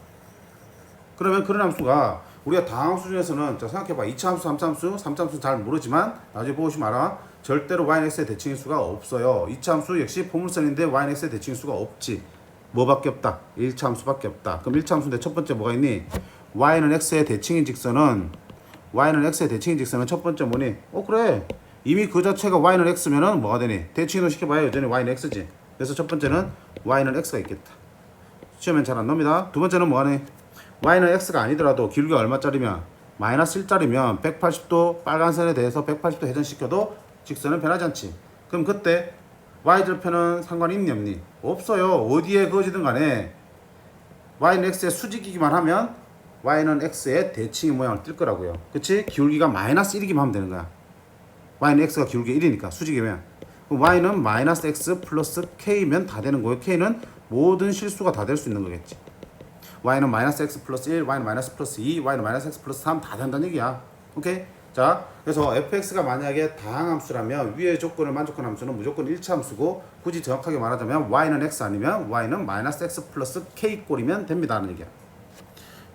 그러면 그런 함수가 우리가 다항수 중에서는 자 생각해봐. 2차 함수, 3차 함수, 3차 함수 잘 모르지만 나중에 보시면 알아. 절대로 y는 x의 대칭의 수가 없어요. 2차 함수 역시 포물선인데 y는 x의 대칭의 수가 없지. 뭐밖에 없다? 1차 함수밖에 없다. 그럼 1차 함수인데 첫 번째 뭐가 있니? y는 x의 대칭인 직선은 첫 번째 뭐니? 그래. 이미 그 자체가 y는 x면은 뭐가 되니? 대칭이동 시켜봐야 여전히 y는 x지. 그래서 첫 번째는 y는 x가 있겠다. 시험엔 잘 안 나옵니다. 두 번째는 뭐하니? y는 x가 아니더라도 기울기가 얼마짜리면? 마이너스 1짜리면 180도 빨간 선에 대해서 180도 회전시켜도 직선은 변하지 않지. 그럼 그때 y절편은 상관이 있니 없니? 없어요. 어디에 그어지든 간에 y는 x의 수직이기만 하면 y는 x의 대칭의 모양을 띌 거라고요. 그치? 기울기가 마이너스 1이기만 하면 되는 거야. y는 x가 기울기 1이니까 수직이면. 그럼 y는 마이너스 x 플러스 k면 다 되는 거예요. k는 모든 실수가 다 될 수 있는 거겠지. y는 마이너스 x 플러스 1, y는 마이너스 플러스 2, y는 마이너스 x 플러스 3 다 된다는 얘기야. 오케이? 자, 그래서 fx가 만약에 다항함수라면 위의 조건을 만족하는 함수는 무조건 1차 함수고 굳이 정확하게 말하자면 y는 x 아니면 y는 마이너스 x 플러스 k 꼴이면 됩니다 하는 얘기야.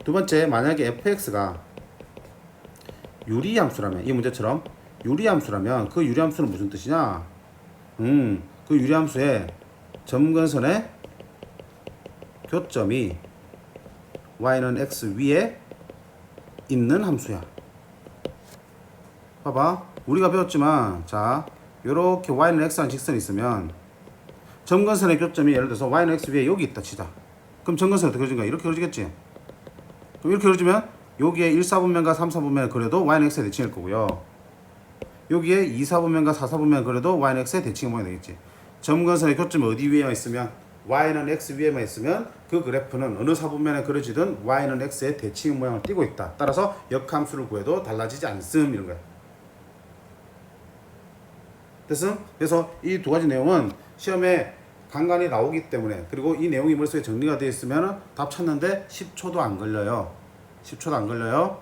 두 번째, 만약에 fx가 유리함수라면 이 문제처럼 유리함수라면 그 유리함수는 무슨 뜻이냐? 그 유리함수의 점근선의 교점이 y는 x 위에 있는 함수야. 봐봐. 우리가 배웠지만 자 요렇게 y는 x라는 직선이 있으면 점근선의 교점이 예를 들어서 y는 x 위에 여기 있다 치자. 그럼 점근선이 어떻게 그려진가? 이렇게 그려지겠지? 그럼 이렇게 그려지면 여기에 1, 4분면과 3, 4분면을 그려도 y는 x의 대칭일 거고요. 여기에 2, 4분면과 4, 4분면을 그려도 y는 x의 대칭이 모양이 되겠지. 점근선의 교점이 어디 위에만 있으면 y는 x 위에만 있으면 그 그래프는 어느 4분면에 그려지든 y는 x의 대칭 모양을 띠고 있다. 따라서 역함수를 구해도 달라지지 않음 이런 거야. 됐음? 그래서 이 두 가지 내용은 시험에 간간히 나오기 때문에 그리고 이 내용이 머릿속에 정리가 되어 있으면 답 찾는데 10초도 안 걸려요. 10초도 안 걸려요.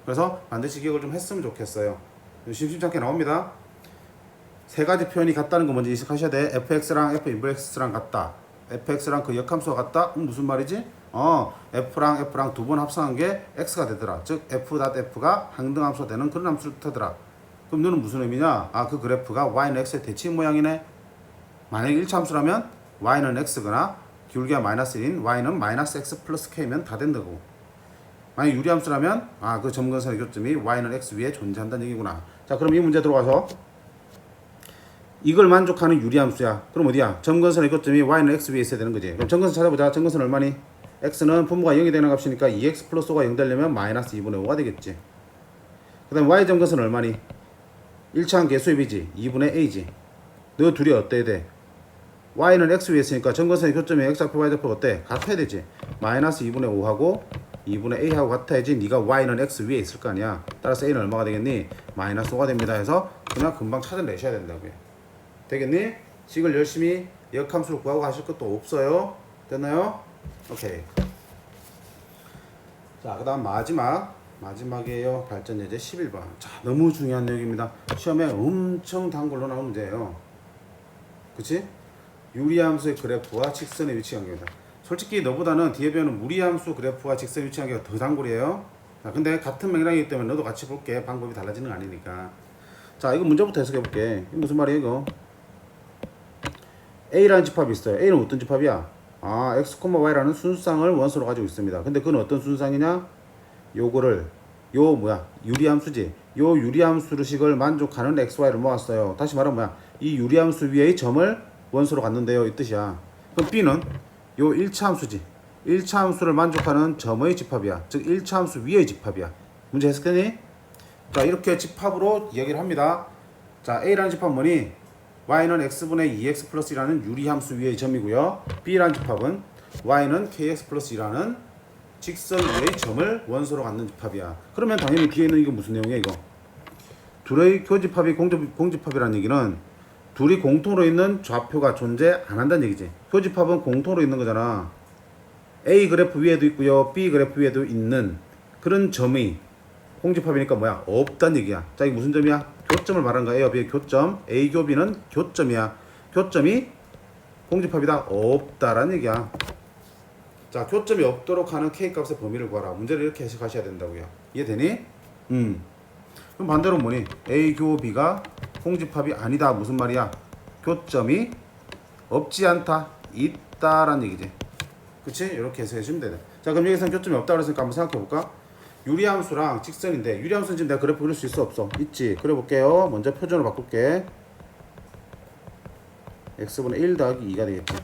그래서 반드시 기억을 좀 했으면 좋겠어요. 심심찮게 나옵니다. 세 가지 표현이 같다는 거 먼저 인식하셔야 돼. fx랑 f 인버스랑 같다. fx랑 그 역함수가 같다? 무슨 말이지? f랑 두 번 합성한 게 x가 되더라. 즉 f.f가 항등함수가 되는 그런 함수를 뜻하더라. 그럼 너는 무슨 의미냐? 그 그래프가 y는 x의 대칭 모양이네. 만약에 1차 함수라면 y는 x거나 기울기가 마이너스 1인 y는 마이너스 x 플러스 k면 다 된다고. 만약 유리함수라면 그 점근선의 교점이 y는 x 위에 존재한다는 얘기구나. 자, 그럼 이 문제 들어가서 이걸 만족하는 유리함수야. 그럼 어디야? 점근선의 교점이 y는 x 위에 있어야 되는 거지. 그럼 점근선 찾아보자. 점근선 얼마니? x는 분모가 0이 되는 값이니까 2x 플러스 5가 0 되려면 마이너스 2분의 5가 되겠지. 그 다음 y 점근선 얼마니? 1차항 개수입이지. 2분의 a지. 너 둘이 어때야 돼? y는 x 위에 있으니까 점근선의 교점이 x좌표 y좌표 어때? 같아야 되지. 마이너스 2분의 5하고 2분의 a하고 같아야지 네가 y는 x 위에 있을 거 아니야. 따라서 a는 얼마가 되겠니? 마이너스 5가 됩니다 해서 그냥 금방 찾아내셔야 된다고요. 되겠니? 식을 열심히 역함수를 구하고 하실 것도 없어요. 됐나요? 오케이. 자, 그 다음 마지막이에요. 발전 예제 11번. 자, 너무 중요한 내용입니다. 시험에 엄청 단골로 나오는 문제예요. 그치? 유리함수의 그래프와 직선의 위치 관계입니다. 솔직히 너보다는 뒤에 배우는 무리함수 그래프와 직선 위치 관계가 더 단골이에요. 자, 근데 같은 맥락이기 때문에 너도 같이 볼게. 방법이 달라지는 거 아니니까. 자, 이거 문제부터 해석해 볼게. 이거 무슨 말이에요, 이거? A라는 집합이 있어요. A는 어떤 집합이야? X, Y라는 순수상을 원소로 가지고 있습니다. 근데 그건 어떤 순수상이냐? 요거를 유리함수지. 요 유리함수식을 만족하는 X, Y를 모았어요. 다시 말하면 뭐야? 이 유리함수 위에 점을 원소로 갖는데요. 이 뜻이야. 그럼 B는 요 1차 함수지. 1차 함수를 만족하는 점의 집합이야. 즉 1차 함수 위의 집합이야. 문제 해석되니? 자, 이렇게 집합으로 이야기를 합니다. 자, A라는 집합은 뭐니? Y는 X분의 2X 플러스 1라는 유리함수 위의 점이고요. B라는 집합은 Y는 KX 플러스 2라는 직선 위의 점을 원소로 갖는 집합이야. 그러면 당연히 뒤에 있는 이거 무슨 내용이야 이거? 둘의 교집합이 공집합이라는 얘기는 둘이 공통으로 있는 좌표가 존재 안 한다는 얘기지. 교집합은 공통으로 있는 거잖아. A 그래프 위에도 있고요. B 그래프 위에도 있는 그런 점이 공집합이니까 뭐야? 없다는 얘기야. 자, 이게 무슨 점이야? 교점을 말하는 거야. A와 B의 교점. A 교 B는 교점이야. 교점이 공집합이다. 없다라는 얘기야. 자, 교점이 없도록 하는 K 값의 범위를 구하라. 문제를 이렇게 해석하셔야 된다고요. 이해되니? 그럼 반대로 뭐니? A 교 B가 공집합이 아니다. 무슨 말이야? 교점이 없지 않다. 있다라는 얘기지. 그치? 이렇게 해석해주면 되네. 자, 그럼 여기서는 교점이 없다 그랬으니까 한번 생각해볼까? 유리함수랑 직선인데 유리함수는 지금 내가 그래프 그릴 수 있어 없어? 있지. 그려볼게요. 먼저 표준으로 바꿀게. x분의 1 더하기 2가 되겠지.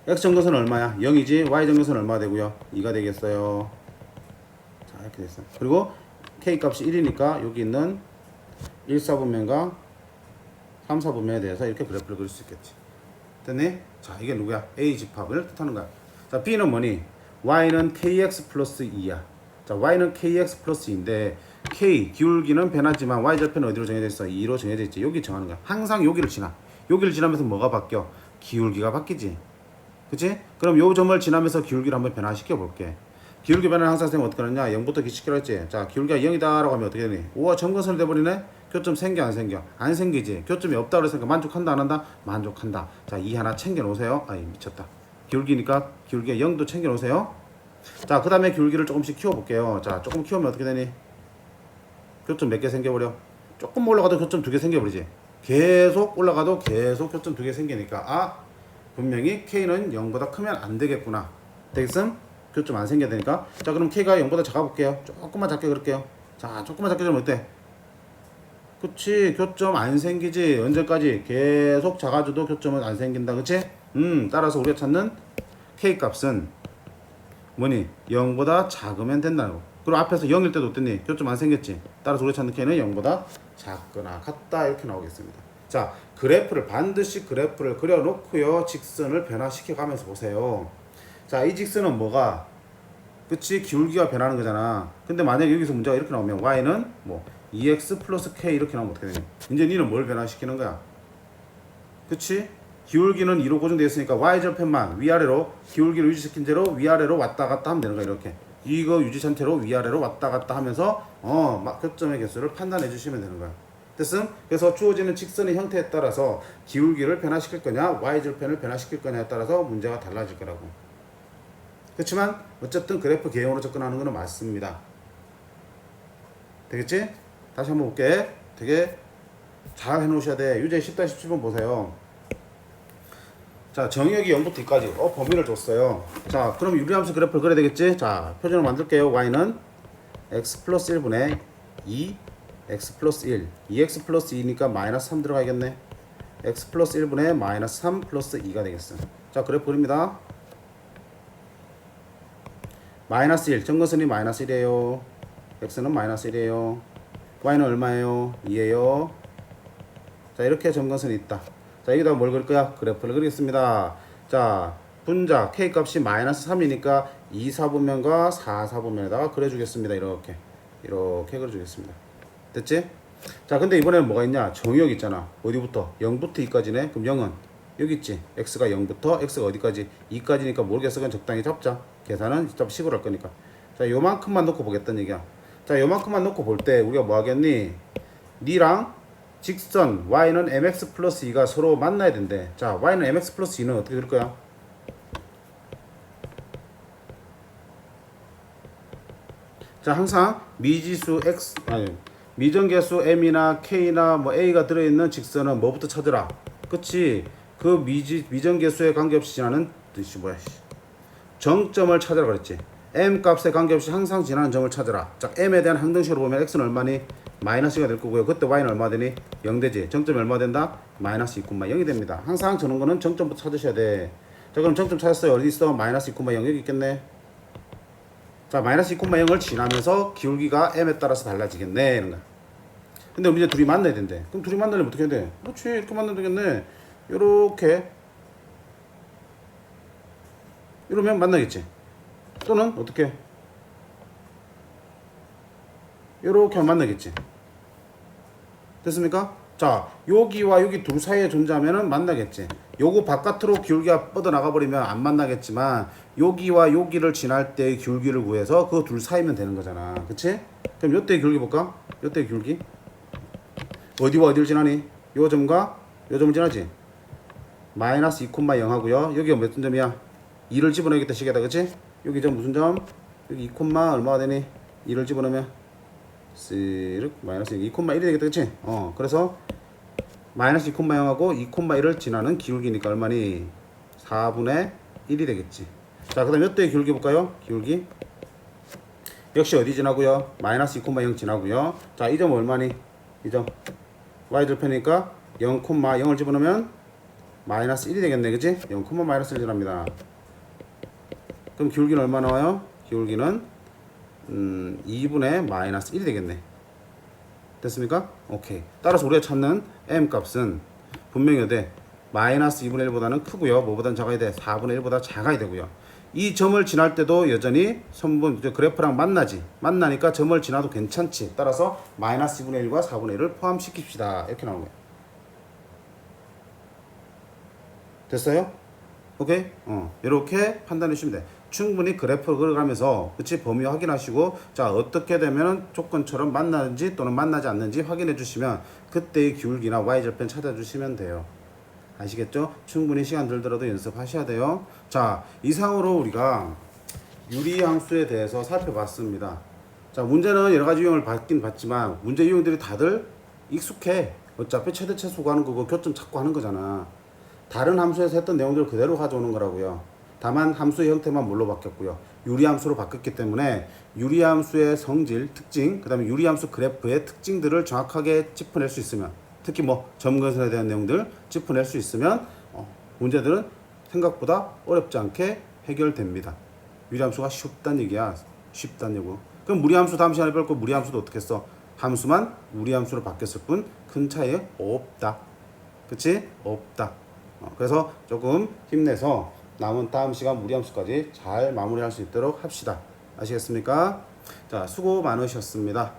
x 정도선은 얼마야? 0이지. y 정도선은 얼마 되고요? 2가 되겠어요. 자, 이렇게 됐어. 그리고 k 값이 1이니까 여기 있는 1, 4분면과 3, 4분면에 대해서 이렇게 그래프를 그릴 수 있겠지. 됐니? 자, 이게 누구야? A 집합을 뜻하는 거야. 자, B는 뭐니? Y는 KX 플러스 2야. 자, Y는 KX 플러스 2인데 K 기울기는 변하지만 Y절편은 어디로 정해져 있어? 2로 정해져 있지. 여기 정하는 거야. 항상 여기를 지나. 여기를 지나면서 뭐가 바뀌어? 기울기가 바뀌지. 그치? 그럼 요 점을 지나면서 기울기를 한번 변화시켜 볼게. 기울기 변화는 항상 선생님 어떻게 하느냐? 0부터 기시키라 했지. 자, 기울기가 0이다 라고 하면 어떻게 되니? 우와, 점근선이 돼버리네? 교점 생겨 안 생겨? 안 생기지. 교점이 없다 그랬으니까 만족한다 안 한다? 만족한다. 자, 이 하나 챙겨 놓으세요. 아이, 미쳤다. 기울기니까 기울기가 0도 챙겨 놓으세요. 자, 그 다음에 기울기를 조금씩 키워 볼게요. 자, 조금 키우면 어떻게 되니? 교점 몇 개 생겨버려? 조금 올라가도 교점 2개 생겨버리지. 계속 올라가도 계속 교점 2개 생기니까 아, 분명히 K는 0보다 크면 안 되겠구나. 되겠음? 교점 안 생겨야 되니까. 자, 그럼 K가 0보다 작아 볼게요. 조금만 작게 그릴게요. 자, 조금만 작게 그리면 어때? 그치, 교점 안 생기지. 언제까지? 계속 작아져도 교점은 안 생긴다. 그치? 따라서 우리가 찾는 K 값은 뭐니? 0보다 작으면 된다고. 그리고 앞에서 0일 때도 어땠니? 교점 안 생겼지. 따라서 우리가 찾는 K는 0보다 작거나 같다. 이렇게 나오겠습니다. 자, 반드시 그래프를 그려놓고요. 직선을 변화시켜 가면서 보세요. 자, 이 직선은 뭐가? 그치? 기울기가 변하는 거잖아. 근데 만약에 여기서 문제가 이렇게 나오면 Y는 뭐 2x 플러스 k 이렇게 나오면 어떻게 되냐? 이제 니는 뭘 변화시키는 거야? 그치? 기울기는 2로 고정되어 있으니까 y절편만 위아래로 기울기를 유지시킨 채로 위아래로 왔다 갔다 하면 되는 거야. 이렇게 이거 유지 상태로 위아래로 왔다 갔다 하면서 교점의 개수를 판단해 주시면 되는 거야. 됐음? 그래서 주어지는 직선의 형태에 따라서 기울기를 변화시킬 거냐 y절편을 변화시킬 거냐에 따라서 문제가 달라질 거라고. 그렇지만 어쨌든 그래프 개형으로 접근하는 거는 맞습니다. 되겠지? 다시 한번 볼게. 되게 잘 해놓으셔야 돼. 유제 10-17번 보세요. 자, 정의역이 0부터 2까지 범위를 줬어요. 자, 그럼 유리함수 그래프를 그려야 되겠지? 자, 표준을 만들게요. y는 x 플러스 1분의 2 x 플러스 1 2x 플러스 2니까 마이너스 3 들어가야겠네. x 플러스 1분의 마이너스 3 플러스 2가 되겠어. 자, 그래프 그립니다. 마이너스 1 정근선이 마이너스 1이에요. x는 마이너스 1이에요. y는 얼마예요? 2예요. 자, 이렇게 점근선이 있다. 자, 여기다 뭘 그릴 거야? 그래프를 그리겠습니다. 자, 분자 k 값이 마이너스 3이니까 2, 4분면과 4, 4분면에다가 그려주겠습니다. 이렇게 그려주겠습니다. 됐지? 자, 근데 이번에는 뭐가 있냐? 정의역 있잖아. 어디부터? 0부터 2까지네. 그럼 0은 여기 있지. x가 0부터 x가 어디까지? 2까지니까 모르겠어. 그냥 적당히 잡자. 계산은 어차피 식으로 할 거니까. 자, 요만큼만 놓고 보겠다는 얘기야. 자, 요만큼만 놓고 볼 때 우리가 뭐 하겠니? 니랑 직선 y는 mx 플러스 2가 서로 만나야 된대. 자, y는 mx 플러스 2는 어떻게 될 거야? 자, 항상 미지수 x 미정계수 m이나 k나 뭐 a가 들어있는 직선은 뭐부터 찾으라. 그치? 그 미정계수에 관계없이 지나는 뜻이 뭐야? 정점을 찾으라 그랬지. m 값에 관계없이 항상 지나는 점을 찾으라. 자, m에 대한 항등식으로 보면 x는 얼마니? 마이너스가 될 거고요. 그때 y는 얼마 되니? 0 되지. 정점이 얼마 된다? 마이너스 2,0이 됩니다. 항상 저런 거는 정점부터 찾으셔야 돼. 그럼 정점 찾았어요. 어디 있어? 마이너스 2,0 여기 있겠네. 자, 마이너스 2,0을 지나면서 기울기가 m에 따라서 달라지겠네 이런 거야. 근데 우리 이제 둘이 만나야 된대. 그럼 둘이 만나려면 어떻게 해야 돼? 그렇지, 이렇게 만나면 되겠네. 요렇게 이러면 만나겠지. 또는 어떻게? 요렇게 하면 만나겠지. 됐습니까? 자, 여기와 여기 둘 사이에 존재하면은 만나겠지. 요거 바깥으로 기울기가 뻗어나가 버리면 안 만나겠지만 여기와 여기를 지날 때의 기울기를 구해서 그 둘 사이면 되는 거잖아. 그치? 그럼 요때의 기울기 볼까? 요때의 기울기 어디와 어디를 지나니? 요 점과 요 점을 지나지? 마이너스 2,0 하고요. 여기가 몇 점이야? 2를 집어넣겠다 시계다. 그치? 여기 점 무슨 점? 여기 2, 얼마가 되니? 2를 집어넣으면 쓱 마이너스 2,1이 되겠다. 그치? 그래서 마이너스 2,0하고 2,1을 지나는 기울기니까 얼마니? 4분의 1이 되겠지. 자, 그 다음 몇 대의 기울기 볼까요? 기울기 역시 어디 지나고요? 마이너스 2,0 지나고요. 자, 이 점 얼마니? 이 점 y절편이니까 0,0을 집어넣으면 마이너스 1이 되겠네. 그치? 0, 마이너스 1 지납니다. 그럼 기울기는 얼마 나와요? 기울기는 2분의 마이너스 1이 되겠네. 됐습니까? 오케이. 따라서 우리가 찾는 m 값은 분명히 어때? 마이너스 2분의 1보다는 크고요. 뭐보다는 작아야 돼? 4분의 1보다 작아야 되고요. 이 점을 지날 때도 여전히 선분 그래프랑 만나니까 점을 지나도 괜찮지. 따라서 마이너스 2분의 1과 4분의 1을 포함시킵시다. 이렇게 나오는 거예요. 됐어요? 오케이? 이렇게 판단해 주시면 돼. 충분히 그래프를 그려가면서 그치 범위 확인하시고 자 어떻게 되면 조건처럼 만나는지 또는 만나지 않는지 확인해 주시면 그때의 기울기나 y절편 찾아주시면 돼요. 아시겠죠? 충분히 시간 들더라도 연습하셔야 돼요. 자, 이상으로 우리가 유리함수에 대해서 살펴봤습니다. 자, 문제는 여러 가지 유형을 받긴 받지만 문제 유형들이 다들 익숙해. 어차피 최대 최소 구하는 거고 교점 찾고 하는 거잖아. 다른 함수에서 했던 내용들을 그대로 가져오는 거라고요. 다만 함수의 형태만 뭘로 바뀌었고요. 유리함수로 바뀌었기 때문에 유리함수의 성질, 특징, 그 다음에 유리함수 그래프의 특징들을 정확하게 짚어낼 수 있으면 특히 뭐 점근선에 대한 내용들 짚어낼 수 있으면 문제들은 생각보다 어렵지 않게 해결됩니다. 유리함수가 쉽다는 얘기야. 쉽다는 얘기고. 그럼 무리함수 다음 시간에 배울 거 무리함수도 어떻게 써? 함수만 무리함수로 바뀌었을 뿐 큰 차이 없다. 그치? 없다. 그래서 조금 힘내서 남은 다음 시간 무리함수까지 잘 마무리할 수 있도록 합시다. 아시겠습니까? 자, 수고 많으셨습니다.